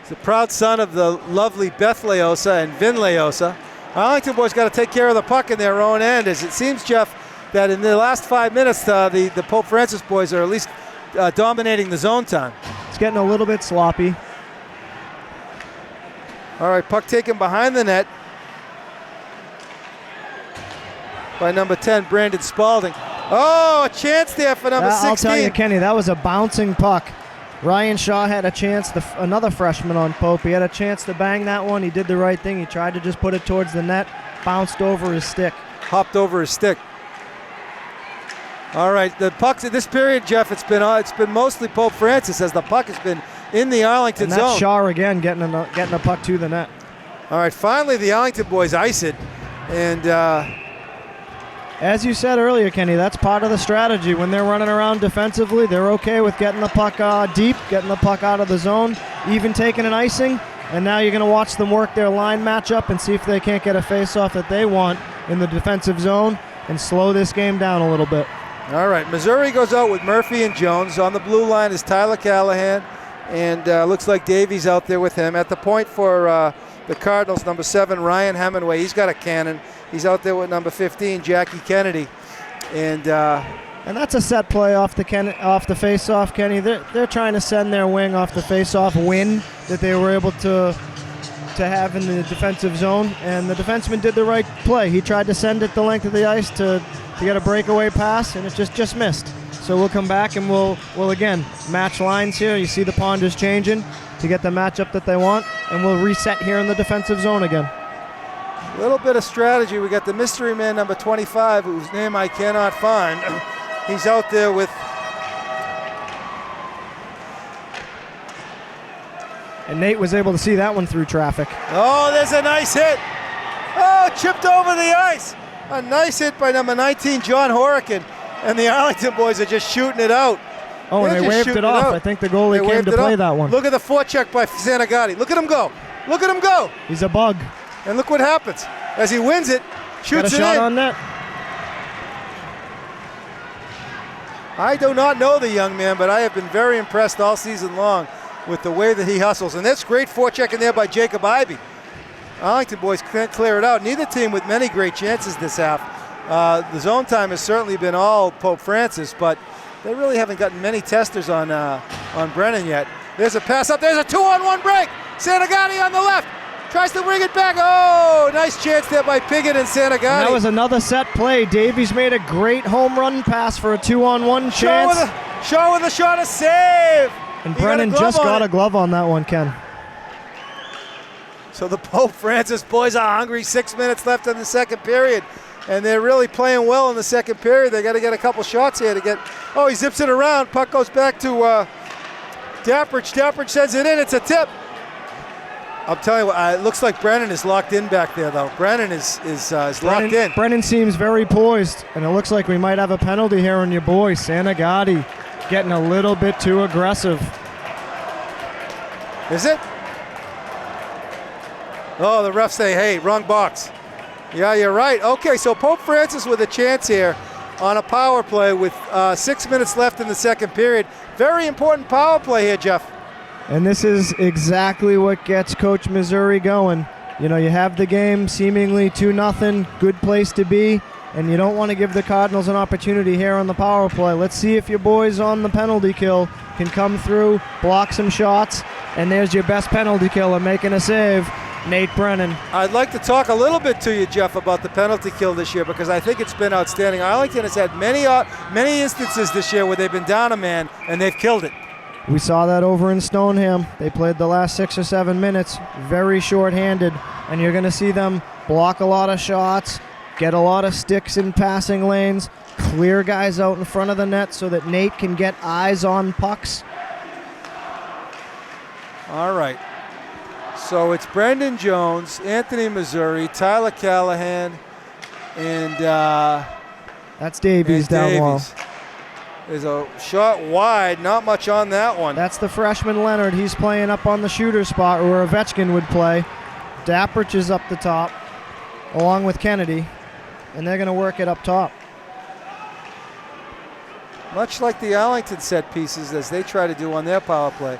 He's the proud son of the lovely Beth Leosa and Vin Leosa. Arlington boys got to take care of the puck in their own end, as it seems, Jeff, that in the last 5 minutes, the Pope Francis boys are at least dominating the zone time. It's getting a little bit sloppy. All right, puck taken behind the net by number 10, Brandon Spalding. Oh, a chance there for number 16. I'll tell you, Kenny, that was a bouncing puck. Ryan Shaw had a chance, another freshman on Pope. He had a chance to bang that one. He did the right thing. He tried to just put it towards the net, bounced over his stick. Hopped over his stick. All right, the pucks in this period, Jeff, it's been mostly Pope Francis, as the puck has been in the Arlington and that's zone. Shaw again getting the puck to the net. All right, finally the Arlington boys ice it, and as you said earlier, Kenny, that's part of the strategy. When they're running around defensively, they're okay with getting the puck deep, getting the puck out of the zone, even taking an icing. And now you're going to watch them work their line matchup and see if they can't get a face-off that they want in the defensive zone and slow this game down a little bit. All right, Missouri goes out with Murphy and Jones. On the blue line is Tyler Callahan, and looks like Davies out there with him. At the point for the Cardinals, number 7, Ryan Hemingway. He's got a cannon. He's out there with number 15, Jackie Kennedy. And that's a set play off the face-off, Kenny. They're trying to send their wing off the face-off win that they were able to have in the defensive zone, and the defenseman did the right play. He tried to send it the length of the ice to get a breakaway pass, and it just missed. So we'll come back and we'll again match lines here. You see the Ponders changing to get the matchup that they want, and we'll reset here in the defensive zone again. a little bit of strategy. We got the mystery man number 25, whose name I cannot find. He's out there with... And Nate was able to see that one through traffic. Oh, there's a nice hit. Oh, chipped over the ice. A nice hit by number 19, John Horican. And the Arlington boys are just shooting it out. Oh, and they waved it off. I think the goalie came to play that one. Look at the forecheck by Santagati. Look at him go. Look at him go. He's a bug. And look what happens. As he wins it, shoots it in. Got a shot on net. I do not know the young man, but I have been very impressed all season long with the way that he hustles. And that's great forecheck in there by Jacob Ivey. Arlington boys can't clear it out. Neither team with many great chances this half. The zone time has certainly been all Pope Francis, but they really haven't gotten many testers on Brennan yet. There's a pass up. There's a 2-on-1 break. Santagati on the left. Tries to bring it back. Oh, nice chance there by Piggott and Santagati. And that was another set play. Davies made a great home run pass for a 2-on-1 chance. Shaw with a shot, a save. And Brennan just got a glove on that one, Ken. So the Pope Francis boys are hungry. 6 minutes left in the second period. And they're really playing well in the second period. They got to get a couple shots here to get... Oh, he zips it around. Puck goes back to Dappridge. Dappridge sends it in. It's a tip. I'm telling you what, it looks like Brennan is locked in back there, though. Brennan is locked in. Brennan seems very poised, and it looks like we might have a penalty here on your boy, Santagati, getting a little bit too aggressive. Is it? Oh, the refs say, hey, wrong box. Yeah, you're right. Okay, so Pope Francis with a chance here on a power play with 6 minutes left in the second period. Very important power play here, Jeff. And this is exactly what gets Coach Missouri going. You know, you have the game seemingly 2-0, good place to be, and you don't want to give the Cardinals an opportunity here on the power play. Let's see if your boys on the penalty kill can come through, block some shots, and there's your best penalty killer making a save, Nate Brennan. I'd like to talk a little bit to you, Jeff, about the penalty kill this year, because I think it's been outstanding. Arlington has had many instances this year where they've been down a man and they've killed it. We saw that over in Stoneham. They played the last 6 or 7 minutes, very short-handed, and you're going to see them block a lot of shots, get a lot of sticks in passing lanes, clear guys out in front of the net so that Nate can get eyes on pucks. All right. So it's Brendan Jones, Anthony Missouri, Tyler Callahan, and that's Davies down low. There's a shot wide, not much on that one. That's the freshman Leonard. He's playing up on the shooter spot where Ovechkin would play. Dappridge is up the top, along with Kennedy, and they're going to work it up top. much like the Arlington set pieces as they try to do on their power play.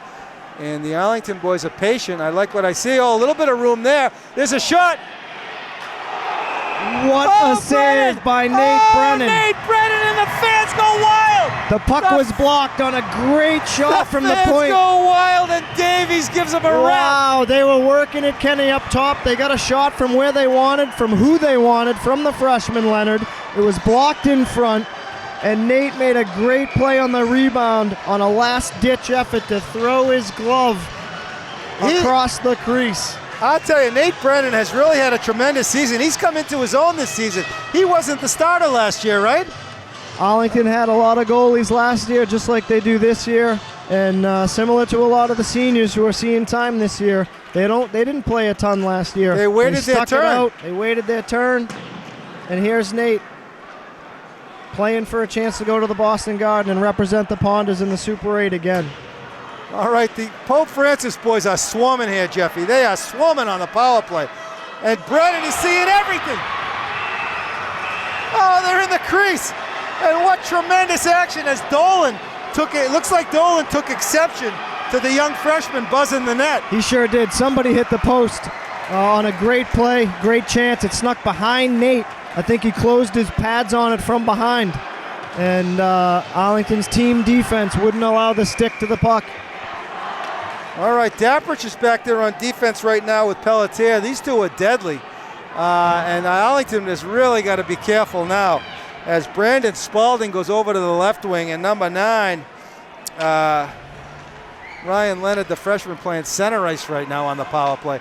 And the Arlington boys are patient. I like what I see. Oh, a little bit of room there. There's a shot. What a save by Nate Brennan. Nate Brennan, and the fans go wild. The puck was blocked on a great shot from the fans point. go wild, and Davies gives them a wrap. Wow, they were working it, Kenny, up top. They got a shot from where they wanted, from who they wanted, from the freshman Leonard. It was blocked in front, and Nate made a great play on the rebound on a last-ditch effort to throw his glove across the crease. I'll tell you, Nate Brennan has really had a tremendous season. He's come into his own this season. He wasn't the starter last year, right? Arlington had a lot of goalies last year, just like they do this year, and similar to a lot of the seniors who are seeing time this year. They didn't play a ton last year. They waited their stuck it turn. out. They waited their turn, and here's Nate playing for a chance to go to the Boston Garden and represent the Ponders in the Super 8 again. All right, the Pope Francis boys are swarming here, Jeffy. They are swarming on the power play. And Brennan is seeing everything. Oh, they're in the crease. And what tremendous action as Dolan took it. It looks like Dolan took exception to the young freshman buzzing the net. He sure did. Somebody hit the post on a great play, great chance. It snuck behind Nate. I think he closed his pads on it from behind. And Arlington's team defense wouldn't allow the stick to the puck. All right, Daprich is back there on defense right now with Pelletier. These two are deadly. And Arlington has really got to be careful now as Brandon Spalding goes over to the left wing, and number 9, Ryan Leonard, the freshman, playing center ice right now on the power play.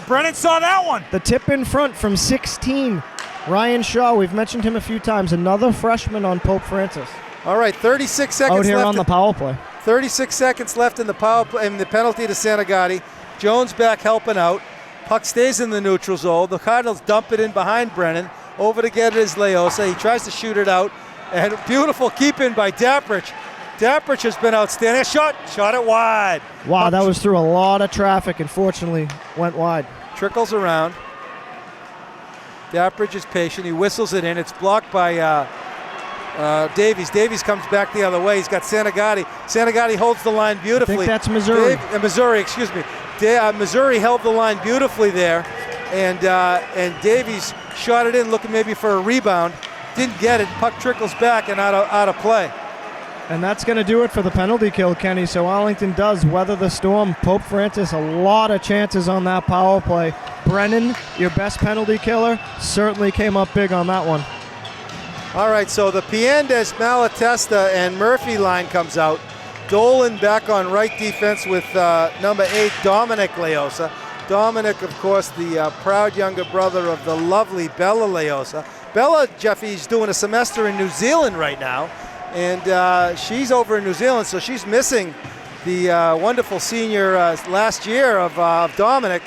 Brennan saw that one. The tip in front from 16. Ryan Shaw, we've mentioned him a few times, another freshman on Pope Francis. All right, 36 seconds out here left on the power play. 36 seconds left in the power play, and the penalty to Santagati. Jones back helping out. Puck stays in the neutral zone. The Cardinals dump it in behind Brennan. Over to get it is Leosa. He tries to shoot it out, and a beautiful keep in by Daprich. Daprich has been outstanding. Shot it wide. Wow, that was through a lot of traffic, and fortunately went wide. Trickles around. Daprich is patient. He whistles it in. It's blocked by Davies. Davies comes back the other way. He's got Santagati. Santagati holds the line beautifully. I think that's Missouri. Missouri, excuse me. Missouri held the line beautifully there, and Davies shot it in, looking maybe for a rebound. Didn't get it. Puck trickles back and out of play. And that's going to do it for the penalty kill, Kenny. So Arlington does weather the storm. Pope Francis, a lot of chances on that power play. Brennan, your best penalty killer, certainly came up big on that one. All right, so the Piendes, Malatesta, and Murphy line comes out. Dolan back on right defense with number 8, Dominic Leosa. Dominic, of course, the proud younger brother of the lovely Bella Leosa. Bella, Jeffy's doing a semester in New Zealand right now, and she's over in New Zealand, so she's missing the wonderful senior last year of Dominic.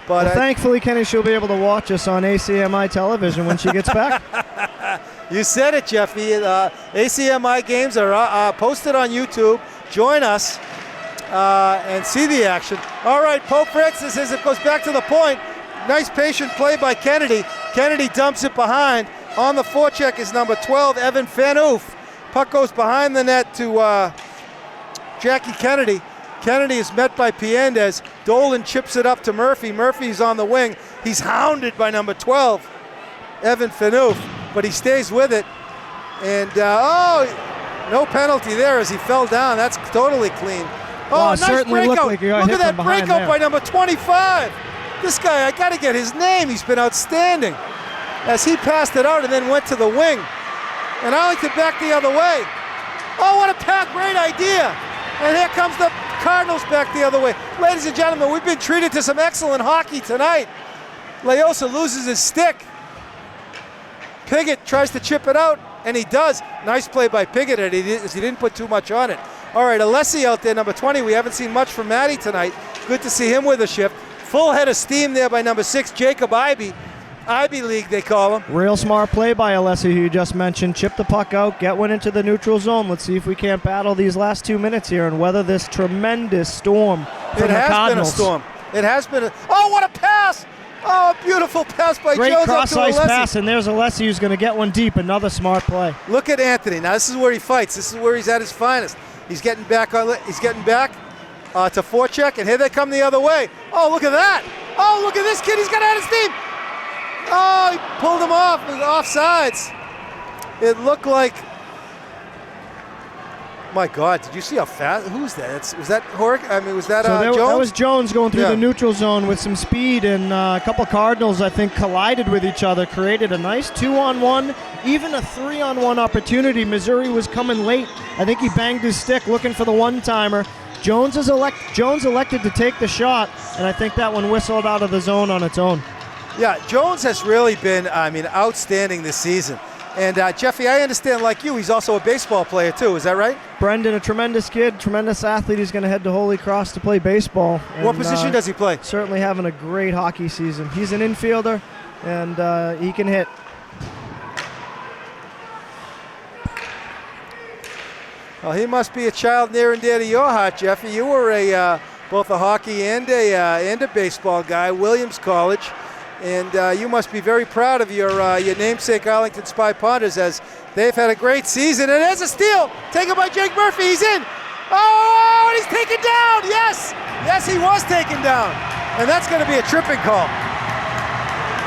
But well, thankfully, Kenny, she'll be able to watch us on ACMi television when she gets back. You said it, Jeffy. ACMi games are posted on YouTube. Join us and see the action. All right, Pope Francis as it goes back to the point. Nice patient play by Kennedy. Kennedy dumps it behind. On the forecheck is number 12, Evan Fanoof. Puck goes behind the net to Jackie Kennedy. Kennedy is met by Piendes. Dolan chips it up to Murphy. Murphy's on the wing. He's hounded by number 12, Evan Fanoof, but he stays with it. And, no penalty there as he fell down. That's totally clean. Oh, nice breakout. Like Look at that breakout by number 25. This guy, I got to get his name. He's been outstanding as he passed it out and then went to the wing. And Arlington back the other way. Oh, what a pack, great idea. And here comes the Cardinals back the other way. Ladies and gentlemen, we've been treated to some excellent hockey tonight. Leosa loses his stick. Piggott tries to chip it out, and he does. Nice play by Piggott, and he didn't put too much on it. All right, Alessi out there, number 20. We haven't seen much from Matty tonight. Good to see him with a shift. Full head of steam there by number 6, Jacob Ivy. Ivy League, they call him. Real smart play by Alessi, who you just mentioned. Chip the puck out, get one into the neutral zone. Let's see if we can't battle these last 2 minutes here and weather this tremendous storm from the Cardinals. It has been a storm. It has been a... Oh, what a pass! Oh, a beautiful pass by Great Jones cross up to ice Alessi. pass, and there's Alessi who's going to get one deep. Another smart play. Look at Anthony. Now this is where he fights. This is where he's at his finest. He's getting back on. He's getting back to forecheck, and here they come the other way. Oh, look at that! Oh, look at this kid. He's got out his team. Oh, he pulled him off. It was offsides. It looked like. My God, did you see how fast? Who's that? Was that Hork? I mean, was that Jones? That was Jones going through the neutral zone with some speed, and a couple Cardinals, I think, collided with each other, created a nice 2-on-1, even a 3-on-1 opportunity. Missouri was coming late. I think he banged his stick looking for the one-timer. Jones elected to take the shot, and I think that one whistled out of the zone on its own. Yeah, Jones has really been, outstanding this season. And Jeffy, I understand, like you, he's also a baseball player too. Is that right? Brendan, a tremendous kid, tremendous athlete. He's going to head to Holy Cross to play baseball. What position does he play? Certainly having a great hockey season. He's an infielder, and he can hit. Well, he must be a child near and dear to your heart, Jeffy. You were both a hockey and a baseball guy, Williams College. And you must be very proud of your namesake Arlington Spy Ponders, as they've had a great season. And there's a steal taken by Jake Murphy. He's in. Oh, and he's taken down. Yes. Yes, he was taken down. And that's going to be a tripping call.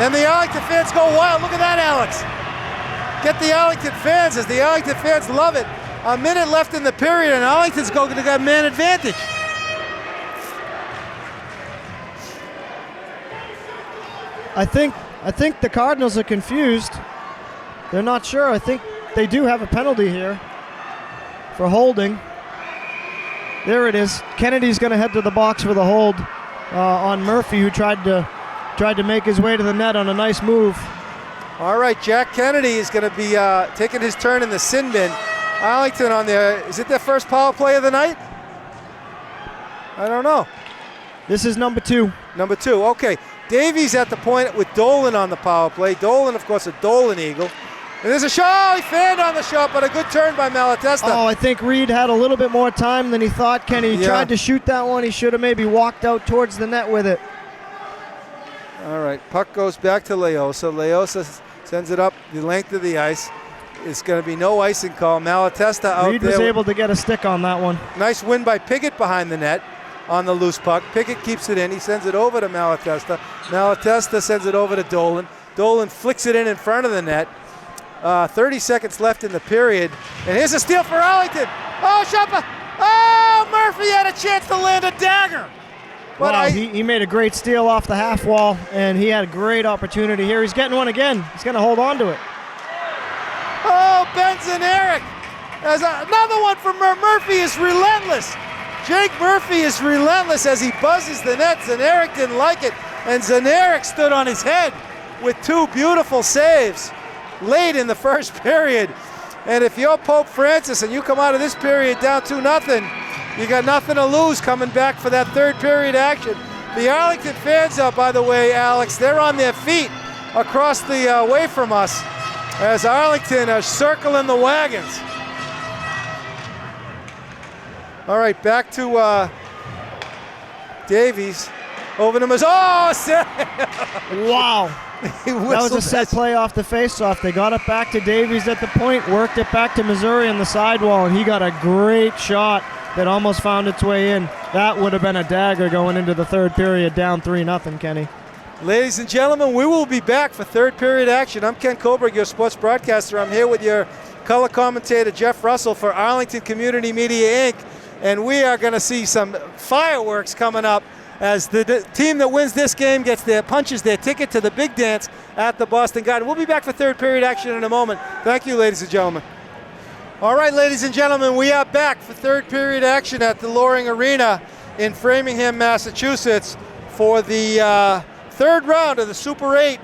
And the Arlington fans go wild. Look at that, Alex. Get the Arlington fans, as the Arlington fans love it. A minute left in the period, and Arlington's going to get man advantage. I think the Cardinals are confused. They're not sure. I think they do have a penalty here for holding. There it is. Kennedy's going to head to the box for the hold on Murphy, who tried to make his way to the net on a nice move. All right, Jack Kennedy is going to be taking his turn in the sin bin. Arlington on there. Is it their first power play of the night? I don't know. This is number 2. Number 2. Okay. Davies at the point with Dolan on the power play. Dolan, of course, a Dolan Eagle. And there's a shot. He fanned on the shot, but a good turn by Malatesta. Oh, I think Reed had a little bit more time than he thought. Kenny tried to shoot that one. He should have maybe walked out towards the net with it. All right, puck goes back to Leosa. Leosa sends it up the length of the ice. It's going to be no icing call. Malatesta out there. Reed was able to get a stick on that one. Nice win by Piggott behind the net on the loose puck. Piggott keeps it in. He sends it over to Malatesta. Malatesta sends it over to Dolan. Dolan flicks it in front of the net. 30 seconds left in the period. And here's a steal for Arlington. Oh, Shoppa. Oh, Murphy had a chance to land a dagger. But wow, he made a great steal off the half wall, and he had a great opportunity here. He's getting one again. He's going to hold on to it. Oh, Benson Eric. There's another one from Murphy is relentless. Jake Murphy is relentless as he buzzes the net. Zanaric didn't like it, and Zanaric stood on his head with 2 beautiful saves late in the first period. And if you're Pope Francis and you come out of this period down 2-0, you got nothing to lose coming back for that third period action. The Arlington fans, by the way, Alex, they're on their feet across the way from us as Arlington are circling the wagons. All right, back to Davies. Over to Miz. Oh, wow. That was a set play off the faceoff. They got it back to Davies at the point, worked it back to Missouri on the sidewall, and he got a great shot that almost found its way in. That would have been a dagger going into the third period, down 3-0, Kenny. Ladies and gentlemen, we will be back for third period action. I'm Ken Kohlberg, your sports broadcaster. I'm here with your color commentator, Jeff Russell, for Arlington Community Media, Inc., and we are going to see some fireworks coming up as the team that wins this game punches their ticket to the big dance at the Boston Garden. We'll be back for third period action in a moment. Thank you, ladies and gentlemen. All right, ladies and gentlemen, we are back for third period action at the Loring Arena in Framingham, Massachusetts for the third round of the Super 8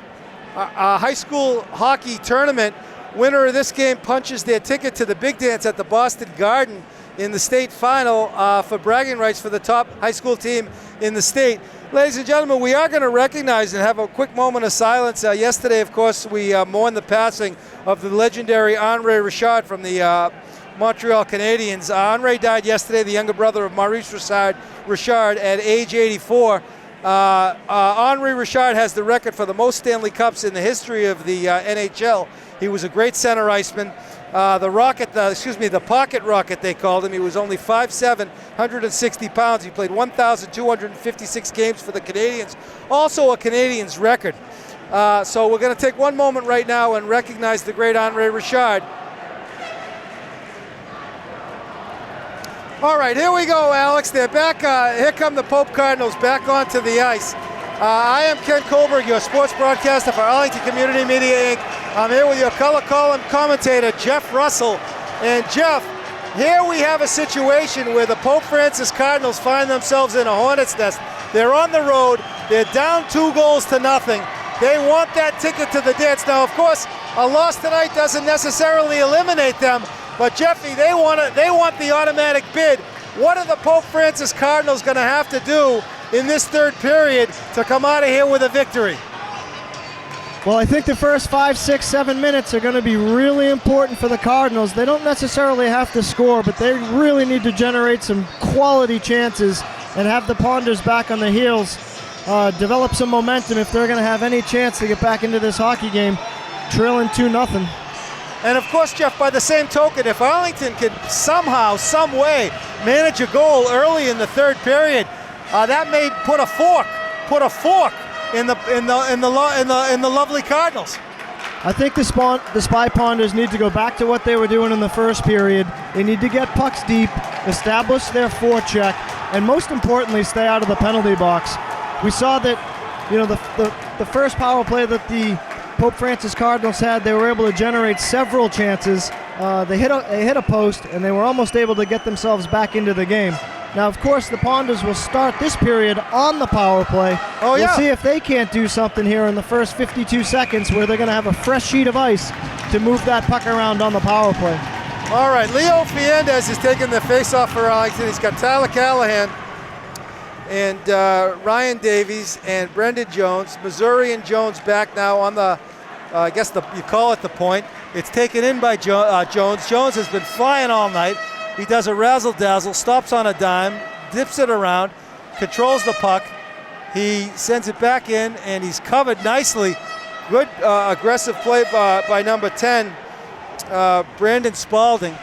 high school hockey tournament. Winner of this game punches their ticket to the big dance at the Boston Garden in the state final for bragging rights for the top high school team in the state. Ladies and gentlemen, we are going to recognize and have a quick moment of silence. Yesterday, of course, we mourned the passing of the legendary Andre Richard from the Montreal Canadiens. Andre died yesterday, the younger brother of Maurice Richard at age 84. Henri Richard has the record for the most Stanley Cups in the history of the NHL. He was a great center iceman. The pocket rocket, they called him. He was only 5'7", 160 pounds. He played 1,256 games for the Canadiens. Also a Canadiens record. So we're going to take one moment right now and recognize the great Henri Richard. All right, here we go, Alex. They're back. Here come the Pope Cardinals back onto the ice. I am Ken Kohlberg, your sports broadcaster for Arlington Community Media, Inc. I'm here with your color column commentator, Jeff Russell. And Jeff, here we have a situation where the Pope Francis Cardinals find themselves in a hornet's nest. They're on the road. They're down 2-0. They want that ticket to the dance. Now, of course, a loss tonight doesn't necessarily eliminate them, but Jeffy, they want the automatic bid. What are the Pope Francis Cardinals going to have to do in this third period to come out of here with a victory? Well, I think the first 5, 6, 7 minutes are going to be really important for the Cardinals. They don't necessarily have to score, but they really need to generate some quality chances and have the Ponders back on the heels, develop some momentum if they're going to have any chance to get back into this hockey game, trailing 2-0. And of course, Jeff, by the same token, if Arlington can somehow, some way manage a goal early in the third period, that may put a fork in the lovely Cardinals. I think the Spy Ponders need to go back to what they were doing in the first period. They need to get pucks deep, establish their forecheck, and most importantly, stay out of the penalty box. We saw that, the first power play that the Pope Francis Cardinals had, they were able to generate several chances. They hit a post, and they were almost able to get themselves back into the game. Now, of course, the Ponders will start this period on the power play. We'll see if they can't do something here in the first 52 seconds where they're going to have a fresh sheet of ice to move that puck around on the power play. All right, Leo Fiennes is taking the face-off for Arlington. He's got Tyler Callahan and Ryan Davies and Brendan Jones. Missouri and Jones back now on the, you call it the point. It's taken in by Jones. Jones has been flying all night. He does a razzle-dazzle, stops on a dime, dips it around, controls the puck. He sends it back in, and he's covered nicely. Good aggressive play by number 10, Brandon Spalding.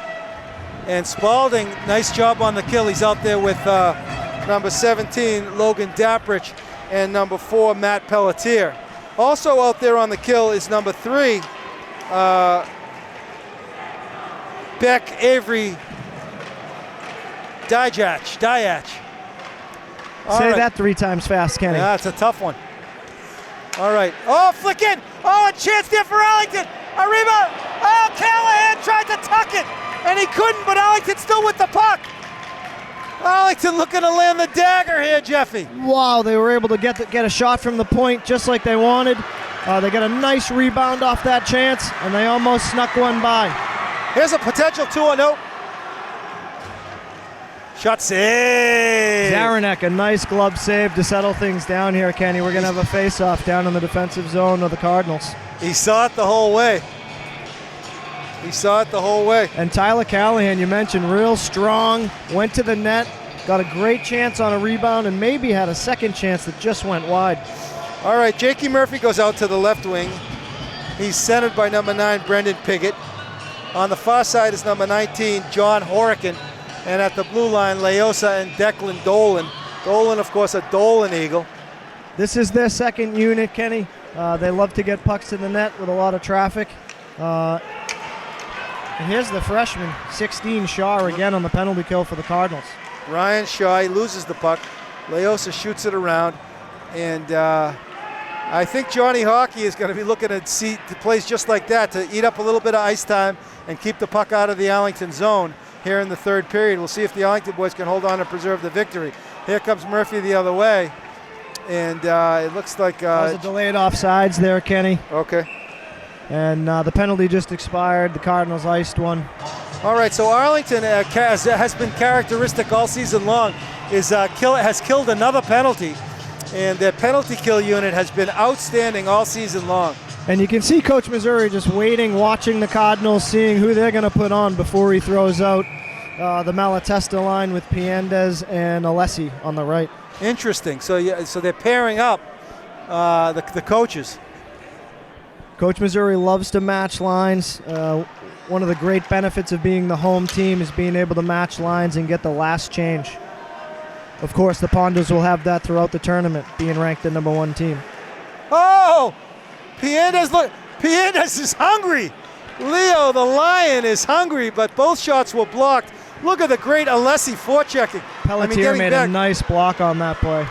And Spalding, nice job on the kill. He's out there with number 17, Logan Daprich, and number 4, Matt Pelletier. Also out there on the kill is number 3, Beck Avery Diach. Say that 3 times fast, Kenny. Yeah, it's a tough one. All right. Oh, flick in. Oh, a chance there for Arlington. A rebound. Oh, Callahan tried to tuck it, and he couldn't, but Arlington still with the puck. Arlington looking to land the dagger here, Jeffy. Wow, they were able to get a shot from the point just like they wanted. They got a nice rebound off that chance, and they almost snuck one by. Here's a potential 2-0. Shot save. Zaranek, a nice glove save to settle things down here, Kenny. We're going to have a face-off down in the defensive zone of the Cardinals. He saw it the whole way. And Tyler Callahan, you mentioned, real strong, went to the net, got a great chance on a rebound, and maybe had a second chance that just went wide. All right, Jakey Murphy goes out to the left wing. He's centered by number 9, Brendan Piggott. On the far side is number 19, John Horican. And at the blue line, Leosa and Declan Dolan. Dolan, of course, a Dolan Eagle. This is their second unit, Kenny. They love to get pucks to the net with a lot of traffic. And here's the freshman, 16, Shaw, again on the penalty kill for the Cardinals. Ryan Shaw, he loses the puck. Leosa shoots it around. And I think Johnny Hockey is going to be looking to see plays just like that, to eat up a little bit of ice time and keep the puck out of the Arlington zone here in the third period. We'll see if the Arlington boys can hold on and preserve the victory. Here comes Murphy the other way. And it looks like... There's a delayed offsides there, Kenny. Okay. And the penalty just expired. The Cardinals iced one. All right, so Arlington has been characteristic all season long, has killed another penalty. And their penalty kill unit has been outstanding all season long. And you can see Coach Missouri just waiting, watching the Cardinals, seeing who they're going to put on before he throws out the Malatesta line with Piandez and Alessi on the right. Interesting. So they're pairing up the coaches. Coach Missouri loves to match lines. One of the great benefits of being the home team is being able to match lines and get the last change. Of course, the Ponders will have that throughout the tournament, being ranked the #1 team. Oh! Piandez is hungry. Leo, the Lion, is hungry, but both shots were blocked. Look at the great Alessi forechecking. Pelletier made a nice block on that play.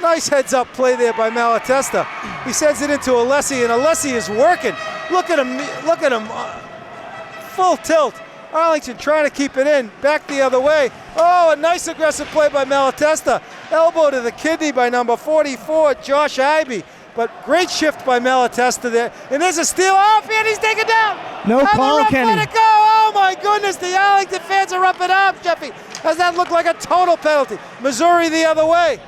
Nice heads-up play there by Malatesta. He sends it into Alessi, and Alessi is working. Look at him. Full tilt. Arlington trying to keep it in. Back the other way. Oh, a nice aggressive play by Malatesta. Elbow to the kidney by number 44, Josh Ivey. But great shift by Malatesta there. And there's a steal. Oh, Fanny's taken down. No call, Kenny. Let it go. Oh, my goodness. The Arlington fans are up in arms, Jeffy. Does that look like a total penalty? Missouri the other way.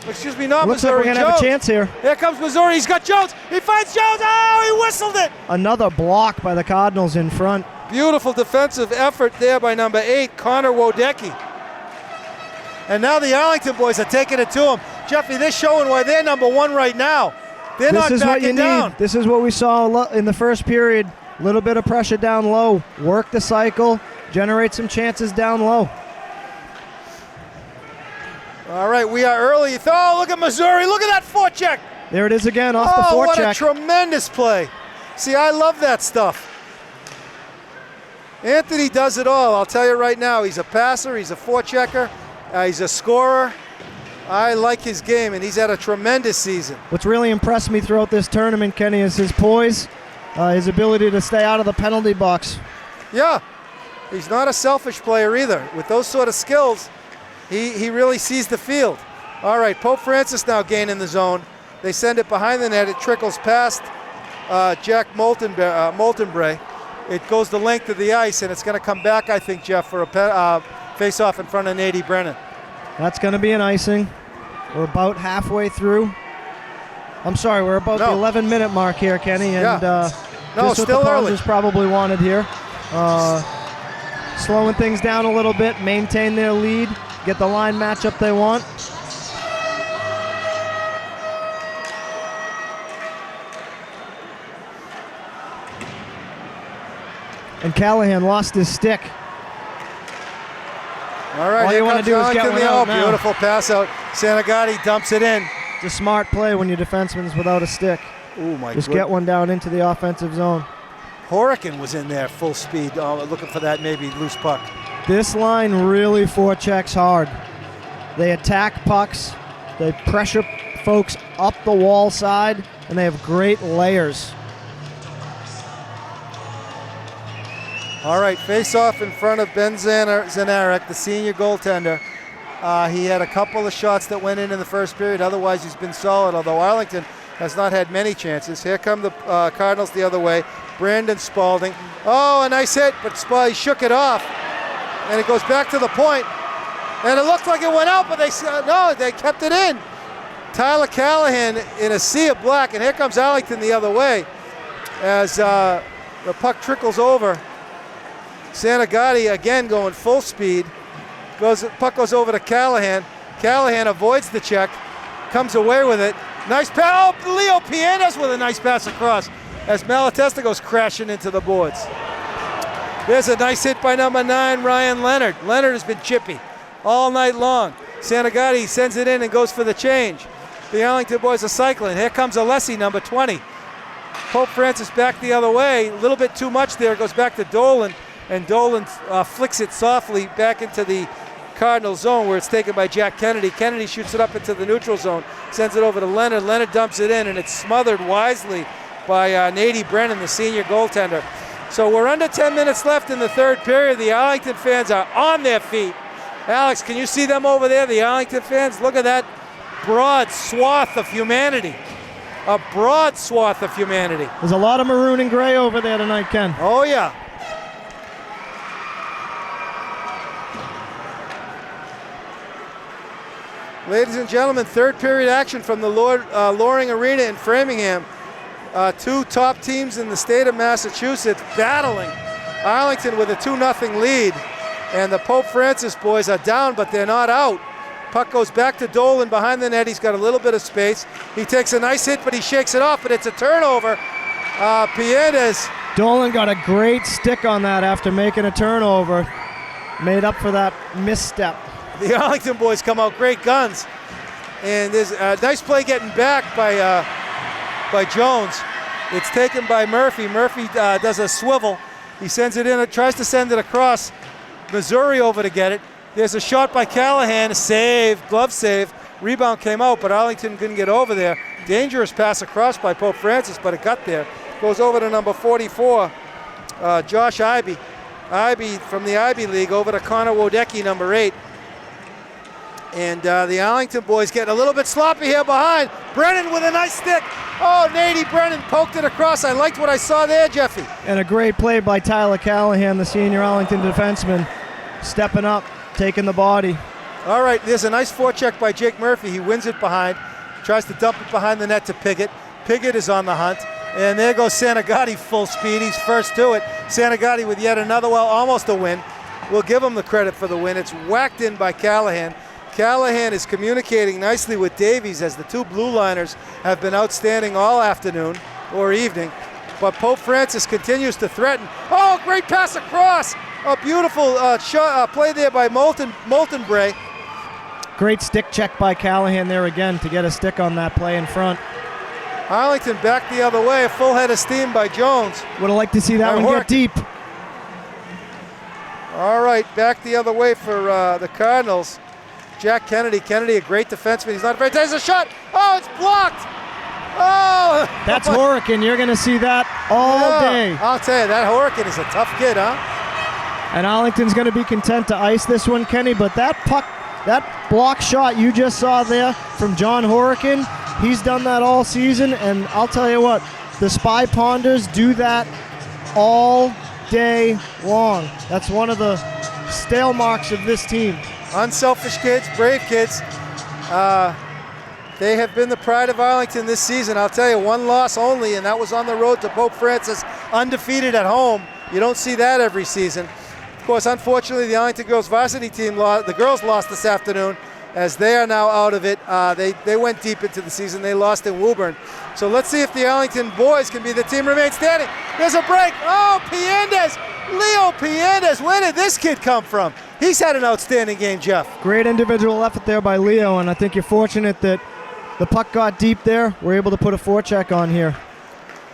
Excuse me, not Looks Missouri. like we're going to have a chance here. Here comes Missouri. He's got Jones. He finds Jones. Oh, he whistled it. Another block by the Cardinals in front. Beautiful defensive effort there by number 8, Connor Wodecki. And now the Arlington boys are taking it to him. Jeffy, they're showing why they're #1 right now. They're not backing down. This is what we saw in the first period. A little bit of pressure down low. Work the cycle. Generate some chances down low. All right, we are early. Oh, look at Missouri. Look at that forecheck. There it is again off the forecheck. Oh, what a tremendous play. See, I love that stuff. Anthony does it all. I'll tell you right now. He's a passer. He's a forechecker. He's a scorer. I like his game, and he's had a tremendous season. What's really impressed me throughout this tournament, Kenny, is his poise, his ability to stay out of the penalty box. Yeah, he's not a selfish player either. With those sort of skills, he really sees the field. All right, Pope Francis now gaining the zone. They send it behind the net. It trickles past Jack Moltenbray. It goes the length of the ice, and it's going to come back, I think, Jeff, for a face-off in front of Nady Brennan. That's going to be an icing. We're about halfway through. I'm sorry, we're about the 11-minute mark here, Kenny, and just what the Ponders probably wanted here. Slowing things down a little bit, maintain their lead, get the line matchup they want. And Callahan lost his stick. All right, all you want to do is get one out now. Beautiful pass out. Santagati dumps it in. It's a smart play when your defenseman's without a stick. Oh my! Just get one down into the offensive zone. Horican was in there full speed, looking for that maybe loose puck. This line really forechecks hard. They attack pucks. They pressure folks up the wall side, and they have great layers. All right, face-off in front of Ben Zanarek, the senior goaltender. He had a couple of shots that went in the first period. Otherwise, he's been solid, although Arlington has not had many chances. Here come the Cardinals the other way. Brandon Spalding. Oh, a nice hit, but Spalding shook it off. And it goes back to the point. And it looked like it went out, but they kept it in. Tyler Callahan in a sea of black, and here comes Arlington the other way as the puck trickles over. Santagati again going full speed. Puck goes over to Callahan. Callahan avoids the check, comes away with it. Nice pass. Oh, Leo Piandez with a nice pass across as Malatesta goes crashing into the boards. There's a nice hit by number 9, Ryan Leonard. Leonard has been chippy all night long. Santagati sends it in and goes for the change. The Arlington boys are cycling. Here comes Alessi, number 20. Pope Francis back the other way. A little bit too much there. It goes back to Dolan. And Dolan flicks it softly back into the Cardinal zone where it's taken by Jack Kennedy. Kennedy shoots it up into the neutral zone, sends it over to Leonard. Leonard dumps it in, and it's smothered wisely by Nady Brennan, the senior goaltender. So we're under 10 minutes left in the third period. The Arlington fans are on their feet. Alex, can you see them over there, the Arlington fans? Look at that broad swath of humanity. A broad swath of humanity. There's a lot of maroon and gray over there tonight, Ken. Oh, yeah. Ladies and gentlemen, third period action from the Loring Arena in Framingham. Two top teams in the state of Massachusetts battling Arlington with a 2-0 lead. And the Pope Francis boys are down, but they're not out. Puck goes back to Dolan behind the net. He's got a little bit of space. He takes a nice hit, but he shakes it off, but it's a turnover. Piedez. Dolan got a great stick on that after making a turnover. Made up for that misstep. The Arlington boys come out great guns. And there's a nice play getting back by Jones. It's taken by Murphy. Murphy does a swivel. He sends it in, tries to send it across. Missouri over to get it. There's a shot by Callahan, save, glove save. Rebound came out, but Arlington couldn't get over there. Dangerous pass across by Pope Francis, but it got there. Goes over to number 44, Josh Ibe. Ibe from the Ivy League over to Connor Wodecki, number 8. And the Arlington boys getting a little bit sloppy here behind. Brennan with a nice stick. Oh, Nady Brennan poked it across. I liked what I saw there, Jeffy. And a great play by Tyler Callahan, the senior Arlington defenseman, stepping up, taking the body. All right, there's a nice forecheck by Jake Murphy. He wins it behind, tries to dump it behind the net to Piggott. Piggott is on the hunt. And there goes Santagati full speed. He's first to it. Santagati with yet another, almost a win. We'll give him the credit for the win. It's whacked in by Callahan. Callahan is communicating nicely with Davies as the two blue liners have been outstanding all afternoon or evening. But Pope Francis continues to threaten. Oh, great pass across. A beautiful play there by Moulton Bray. Great stick check by Callahan there again to get a stick on that play in front. Arlington back the other way, a full head of steam by Jones. Would have liked to see that one get deep. All right, back the other way for the Cardinals. Jack Kennedy. Kennedy, a great defenseman. He's not afraid. There's a shot. Oh, it's blocked. Oh! That's Horican. You're going to see that all day. I'll tell you, that Horican is a tough kid, huh? And Arlington's going to be content to ice this one, Kenny, but that puck, that block shot you just saw there from John Horican, he's done that all season, and I'll tell you what, the Spy Ponders do that all day long. That's one of the stale marks of this team. Unselfish kids, brave kids. They have been the pride of Arlington this season. I'll tell you, one loss only, and that was on the road to Pope Francis, undefeated at home. You don't see that every season. Of course, unfortunately, the Arlington girls varsity team lost. The girls lost this afternoon, as they are now out of it. They went deep into the season. They lost in Woburn. So let's see if the Arlington boys can be the team remain standing. There's a break. Oh, Piendez. Leo Piendez. Where did this kid come from? He's had an outstanding game, Jeff. Great individual effort there by Leo, and I think you're fortunate that the puck got deep there. We're able to put a forecheck on here.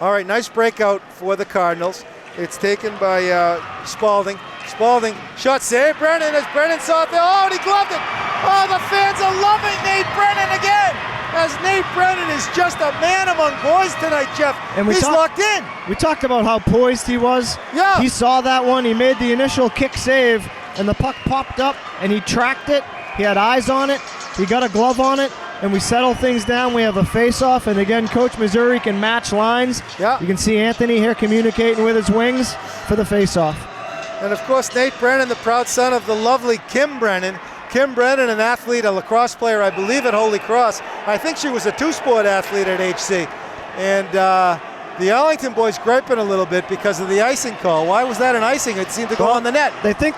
All right, nice breakout for the Cardinals. It's taken by Spalding. Spalding, shot save. Brennan, as Brennan saw it there. Oh, and he gloved it. Oh, the fans are loving Nate Brennan again. As Nate Brennan is just a man among boys tonight, Jeff. And he's locked in. We talked about how poised he was. Yeah. He saw that one. He made the initial kick save, and the puck popped up, and he tracked it. He had eyes on it. He got a glove on it, and we settle things down. We have a face-off, and again, Coach Missouri can match lines. Yeah. You can see Anthony here communicating with his wings for the face-off. And of course, Nate Brennan, the proud son of the lovely Kim Brennan. Kim Brennan, an athlete, a lacrosse player, I believe, at Holy Cross. I think she was a two-sport athlete at HC. And the Arlington boys griping a little bit because of the icing call. Why was that an icing? It seemed to go on the net. They think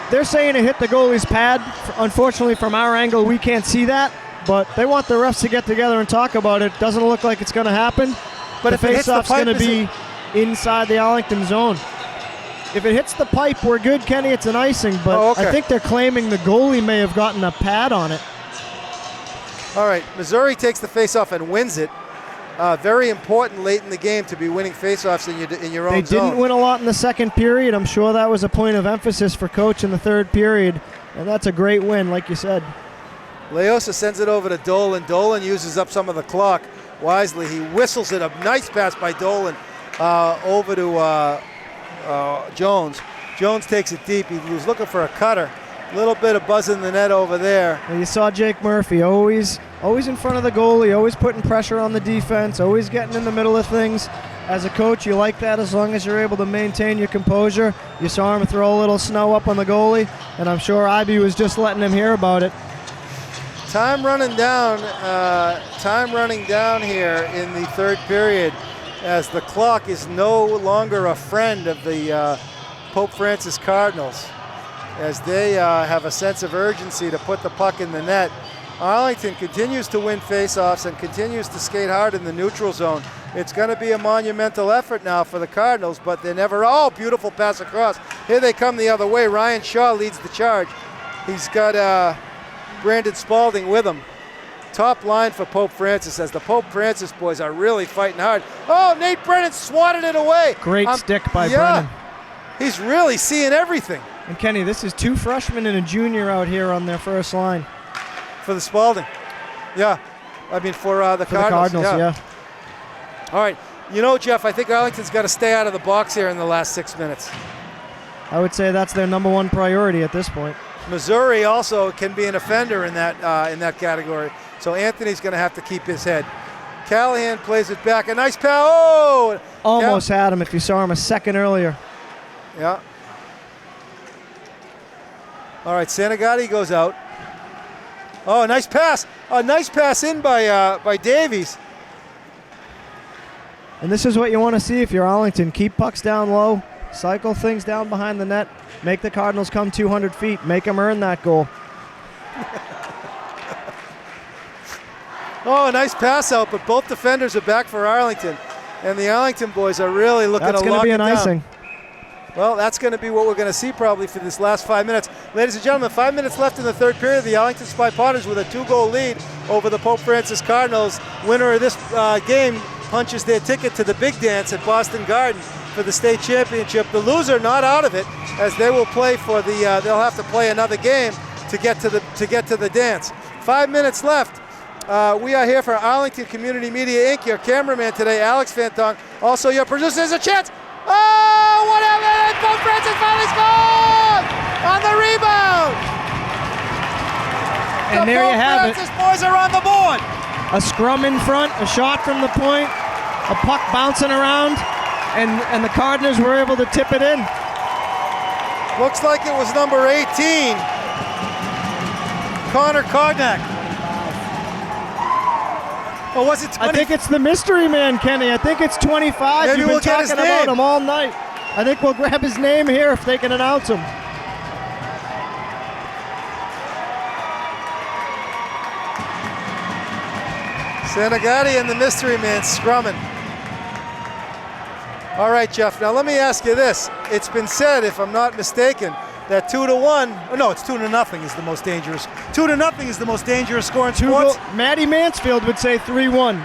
they're saying it hit the goalie's pad. Unfortunately, from our angle, we can't see that. But they want the refs to get together and talk about it. Doesn't look like it's going to happen. But the if it hits the face-off's pipe, going to be inside the Arlington zone. If it hits the pipe, we're good, Kenny. It's an icing, but I think they're claiming the goalie may have gotten a pad on it. All right, Missouri takes the face-off and wins it. Very important late in the game to be winning face-offs in your own zone. They didn't win a lot in the second period. I'm sure that was a point of emphasis for Coach in the third period, and that's a great win, like you said. Leosa sends it over to Dolan. Dolan uses up some of the clock wisely. He whistles it. A nice pass by Dolan over to Jones. Jones takes it deep. He was looking for a cutter. A little bit of buzz in the net over there. And you saw Jake Murphy always in front of the goalie, always putting pressure on the defense, always getting in the middle of things. As a coach, you like that as long as you're able to maintain your composure. You saw him throw a little snow up on the goalie, and I'm sure Ivy was just letting him hear about it. Time running down here in the third period as the clock is no longer a friend of the Pope Francis Cardinals as they have a sense of urgency to put the puck in the net. Arlington continues to win faceoffs and continues to skate hard in the neutral zone. It's going to be a monumental effort now for the Cardinals, but they're never, oh, beautiful pass across. Here they come the other way. Ryan Shaw leads the charge. He's got Brandon Spalding with him. Top line for Pope Francis as the Pope Francis boys are really fighting hard. Oh, Nate Brennan swatted it away. Great stick by Brennan. He's really seeing everything. And Kenny, this is 2 freshmen and a junior out here on their first line. For the Spalding. Yeah. I mean, for the Cardinals. Yeah. All right. You know, Jeff, I think Arlington's got to stay out of the box here in the last 6 minutes. I would say that's their number 1 priority at this point. Missouri also can be an offender in that category. So Anthony's going to have to keep his head. Callahan plays it back. A nice pass. Oh! Almost had him if you saw him a second earlier. Yeah. All right, Sanagati goes out. Oh, nice pass. A nice pass in by Davies. And this is what you want to see if you're Arlington. Keep pucks down low, cycle things down behind the net, make the Cardinals come 200 feet, make them earn that goal. Oh, a nice pass out, but both defenders are back for Arlington. And the Arlington boys are really looking to lock it down. That's going to be an icing. Well, that's going to be what we're going to see probably for this last 5 minutes. Ladies and gentlemen, 5 minutes left in the third period. The Arlington Spy Potters with a 2-goal lead over the Pope Francis Cardinals. Winner of this game punches their ticket to the big dance at Boston Garden for the state championship. The loser not out of it, as they will play for the. They'll have to play another game to get to the dance. 5 minutes left. We are here for Arlington Community Media Inc. Your cameraman today, Alex Fantong. Also, your producer. There's a chance. Oh, what happened? Pope Francis finally scored on the rebound. And there you have it. The Pope Francis boys are on the board. A scrum in front, a shot from the point, a puck bouncing around, and the Cardinals were able to tip it in. Looks like it was number 18, Connor Cognac. Or was it 20? I think it's the mystery man, Kenny. I think it's 25. Maybe You've we'll been get his talking about name. him all night. I think we'll grab his name here if they can announce him. Sanagati and the mystery man scrumming. All right, Jeff, now let me ask you this. It's been said, if I'm not mistaken, that 2-1, no, it's 2-0 is the most dangerous. 2-0 is the most dangerous score in sports. Matty Mansfield would say 3-1.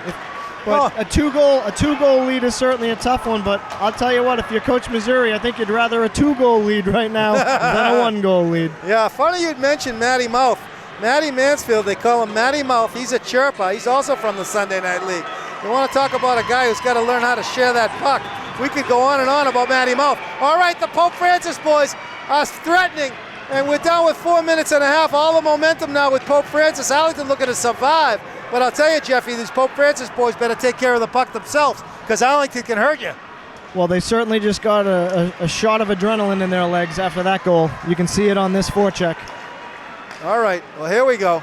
But a two-goal lead is certainly a tough one. But I'll tell you what, if you're Coach Missouri, I think you'd rather a 2-goal lead right now than a 1-goal lead. Yeah, funny you'd mention Matty Mouth. Matty Mansfield, they call him Matty Mouth. He's a chirper. He's also from the Sunday Night League. You want to talk about a guy who's got to learn how to share that puck. We could go on and on about Matty Mouth. All right, the Pope Francis boys are threatening, and we're down with 4 minutes and a half. All the momentum now with Pope Francis. Arlington looking to survive. But I'll tell you, Jeffy, these Pope Francis boys better take care of the puck themselves, because Arlington can hurt you. Well, they certainly just got a shot of adrenaline in their legs after that goal. You can see it on this forecheck. All right, well, here we go.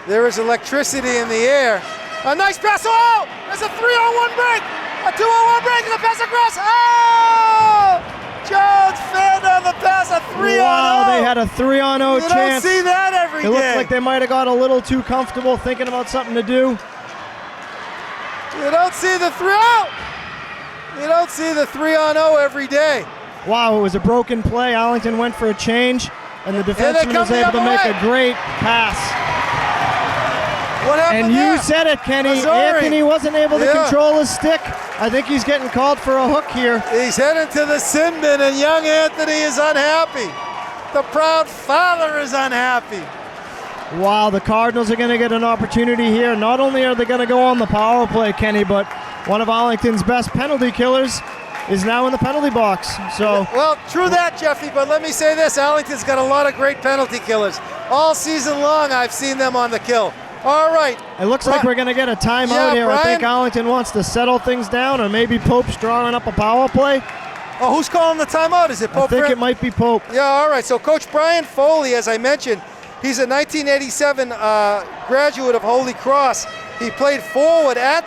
There is electricity in the air. A nice pass. Oh! There's a 3-on-1 break. A 2-on-1 break and a pass across. Oh! Jones fanned on the pass. A 3-on-0. Wow, they had a 3-on-0 chance. You don't see that every day. It looked like they might have got a little too comfortable thinking about something to do. You don't see the 3-0. You don't see the 3-on-0 every day. Wow, it was a broken play. Arlington went for a change, and the defenseman was able to make a great pass. What happened and there? You said it, Kenny. Missouri. Anthony wasn't able to control his stick. I think he's getting called for a hook here. He's heading to the sin bin, and young Anthony is unhappy. The proud father is unhappy. Wow, the Cardinals are going to get an opportunity here. Not only are they going to go on the power play, Kenny, but one of Arlington's best penalty killers is now in the penalty box. So, well, true that, Jeffy, but let me say this. Arlington's got a lot of great penalty killers. All season long, I've seen them on the kill. All right. It looks like we're going to get a timeout here. Brian? I think Arlington wants to settle things down, or maybe Pope's drawing up a power play. Oh, who's calling the timeout? Is it Pope? I think it might be Pope. Yeah, all right. So Coach Brian Foley, as I mentioned, he's a 1987 graduate of Holy Cross. He played forward at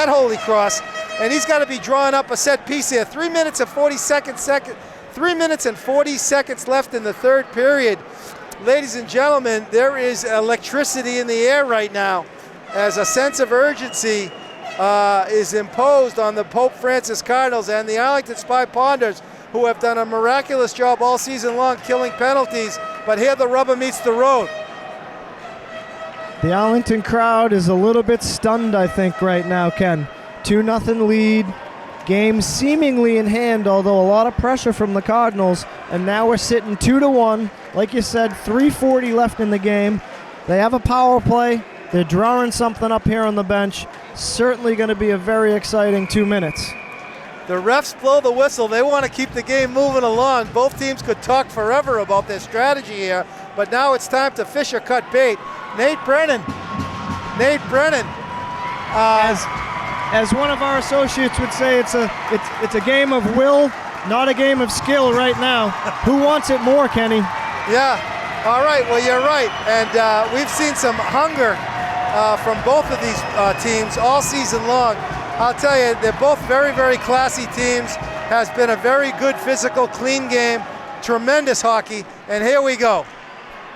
Holy Cross. and he's got to be drawing up a set piece here. 3 minutes and 40 seconds left in the third period. Ladies and gentlemen, there is electricity in the air right now as a sense of urgency is imposed on the Pope Francis Cardinals and the Arlington Spy Ponders, who have done a miraculous job all season long killing penalties, but here the rubber meets the road. The Arlington crowd is a little bit stunned, I think, right now, Ken. 2-0 lead, game seemingly in hand, although a lot of pressure from the Cardinals, and now we're sitting 2-1. Like you said, 3:40 left in the game. They have a power play. They're drawing something up here on the bench. Certainly going to be a very exciting 2 minutes. The refs blow the whistle. They want to keep the game moving along. Both teams could talk forever about their strategy here, but now it's time to fish or cut bait. Nate Brennan. As one of our associates would say, it's a game of will, not a game of skill right now. Who wants it more, Kenny? Yeah. All right. Well, you're right, and we've seen some hunger from both of these teams all season long. I'll tell you, they're both very, very classy teams. Has been a very good physical, clean game, tremendous hockey, and here we go.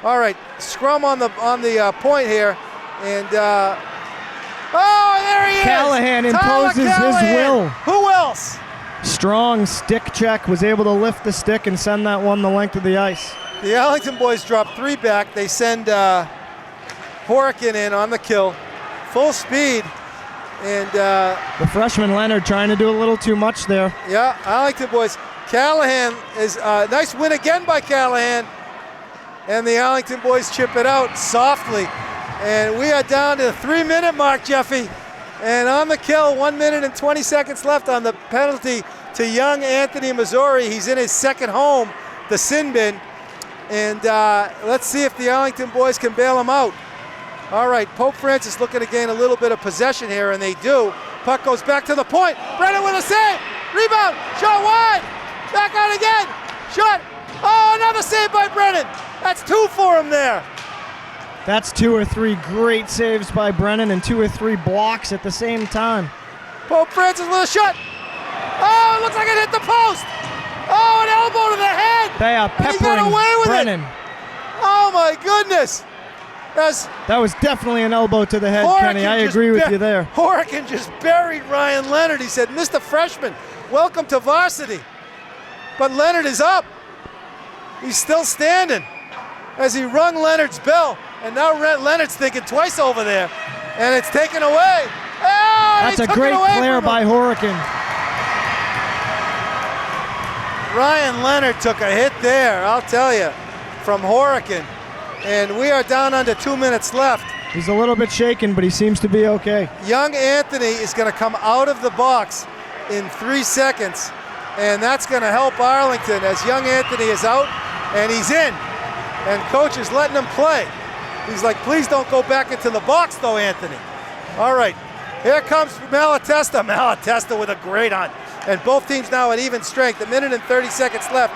All right, scrum on the point here, and oh, there he is! Callahan imposes his will. Who else? Strong stick check, was able to lift the stick and send that one the length of the ice. The Arlington boys drop 3 back. They send Horkin in on the kill, full speed. And the freshman Leonard trying to do a little too much there. Yeah, Arlington boys. Callahan is nice win again by Callahan. And the Arlington boys chip it out softly. And we are down to the 3-minute mark, Jeffy. And on the kill, 1 minute and 20 seconds left on the penalty to young Anthony Missouri. He's in his second home, the sin bin. And let's see if the Arlington boys can bail him out. All right, Pope Francis looking to gain a little bit of possession here, and they do. Puck goes back to the point. Brennan with a save. Rebound. Shot wide. Back out again. Shot. Oh, another save by Brennan. That's 2 for him there. That's 2 or 3 great saves by Brennan and 2 or 3 blocks at the same time. Pope Francis with a shot. Oh, it looks like it hit the post. Oh, an elbow to the head. They are peppering Brennan. Oh, my goodness. That was definitely an elbow to the head, Kenny. I agree with you there. Horkin just buried Ryan Leonard. He said, Mr. Freshman, welcome to varsity. But Leonard is up. He's still standing as he rung Leonard's bell. And now Leonard's thinking twice over there. And it's taken away. Oh, that's a great clear by Horkin. Ryan Leonard took a hit there, I'll tell you, from Horkin. And we are down under 2 minutes left. He's a little bit shaken, but he seems to be okay. Young Anthony is going to come out of the box in 3 seconds, and that's going to help Arlington as young Anthony is out, and he's in. And coach is letting him play. He's like, please don't go back into the box, though, Anthony. All right, here comes Malatesta. Malatesta with a great hunt. And both teams now at even strength. 1 minute and 30 seconds left.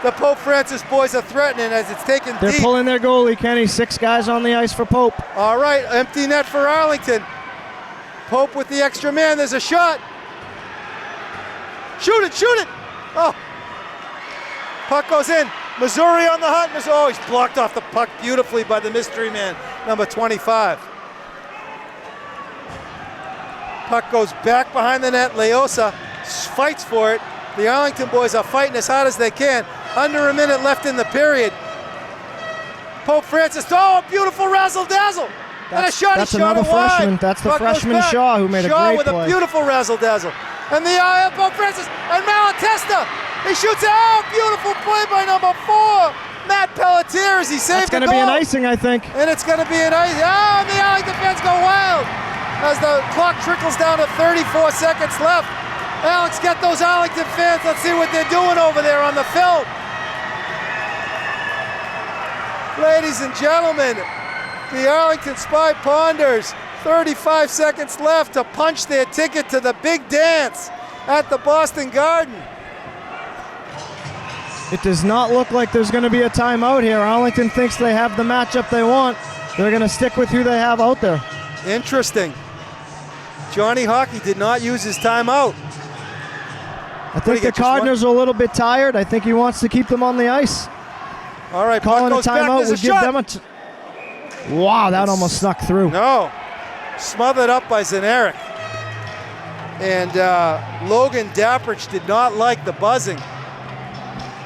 The Pope Francis boys are threatening as it's taken They're deep. pulling their goalie, Kenny. 6 guys on the ice for Pope. All right, empty net for Arlington. Pope with the extra man. There's a shot. Shoot it. Oh. Puck goes in. Missouri on the hunt. Oh, he's blocked off the puck beautifully by the mystery man, number 25. Puck goes back behind the net. Leosa fights for it. The Arlington boys are fighting as hard as they can. Under a minute left in the period. Pope Francis, oh, a beautiful razzle-dazzle. And a shot, he shot it wide. That's the freshman Shaw who made a great play. Shaw with a beautiful razzle-dazzle. And the Pope Francis, and Malatesta, he shoots it. Oh, beautiful play by number 4, Matt Pelletier, as he saved the goal. That's going to be an icing, I think. And it's going to be an icing. Oh, and the Arlington fans go wild as the clock trickles down to 34 seconds left. Alex, get those Arlington fans. Let's see what they're doing over there on the film. Ladies and gentlemen, the Arlington Spy Ponders, 35 seconds left to punch their ticket to the big dance at the Boston Garden. It does not look like there's going to be a timeout here. Arlington thinks they have the matchup they want. They're going to stick with who they have out there. Interesting. Johnny Hockey did not use his timeout. I think the Cardinals are a little bit tired. I think he wants to keep them on the ice. All right, Calling a puck goes back. timeout There's would a give shot. them a wow, that almost snuck through. No. Smothered up by Zaneric. And Logan Dapprich did not like the buzzing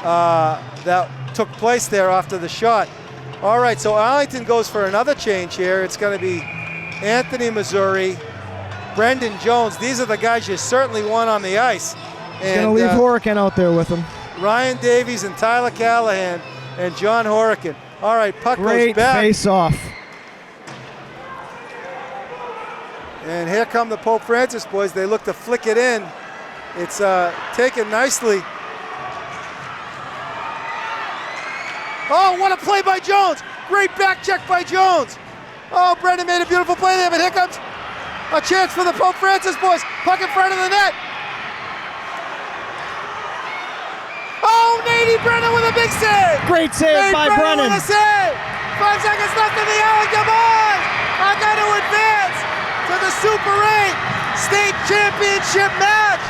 that took place there after the shot. All right, so Arlington goes for another change here. It's going to be Anthony Missouri, Brendan Jones. These are the guys you certainly want on the ice. He's going to leave Horican out there with him. Ryan Davies and Tyler Callahan and John Horican. All right, puck Great goes back. face-off. And here come the Pope Francis boys. They look to flick it in. It's taken nicely. Oh, what a play by Jones. Great back check by Jones. Oh, Brendan made a beautiful play there, but here comes a chance for the Pope Francis boys. Puck in front of the net. Oh, Nady Brennan with a big save. Great save by Brennan. With a save. 5 seconds left in the Arlington boys are going to advance to the Super 8 state championship match.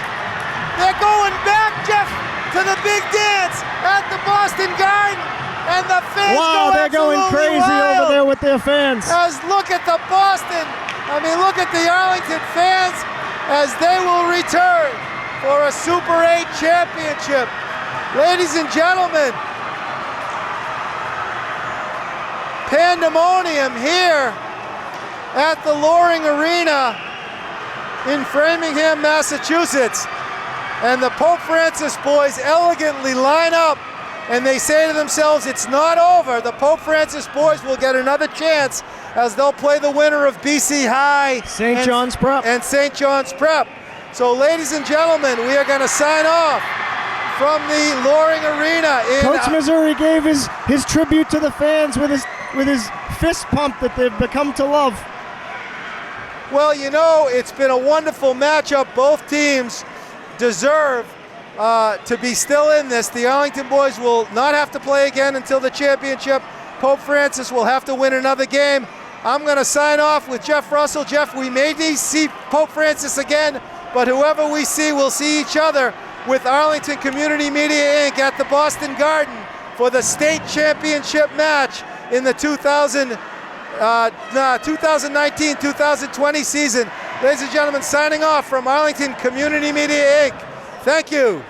They're going back, Jeff, to the big dance at the Boston Garden. And the fans they're going crazy wild. over there with their fans. As look at the look at the Arlington fans as they will return for a Super 8 championship. Ladies and gentlemen, pandemonium here at the Loring Arena in Framingham, Massachusetts. And the Pope Francis boys elegantly line up and they say to themselves, it's not over. The Pope Francis boys will get another chance as they'll play the winner of BC High St. John's Prep. And St. John's Prep. So ladies and gentlemen, we are going to sign off from the Loring Arena. Coach Missouri gave his tribute to the fans with his fist pump that they've become to love. Well, you know, it's been a wonderful matchup. Both teams deserve to be still in this. The Arlington boys will not have to play again until the championship. Pope Francis will have to win another game. I'm going to sign off with Jeff Russell. Jeff, we may see Pope Francis again, but whoever we see, we'll see each other with Arlington Community Media Inc. at the Boston Garden for the state championship match in the 2019-2020 season. Ladies and gentlemen, signing off from Arlington Community Media Inc. Thank you.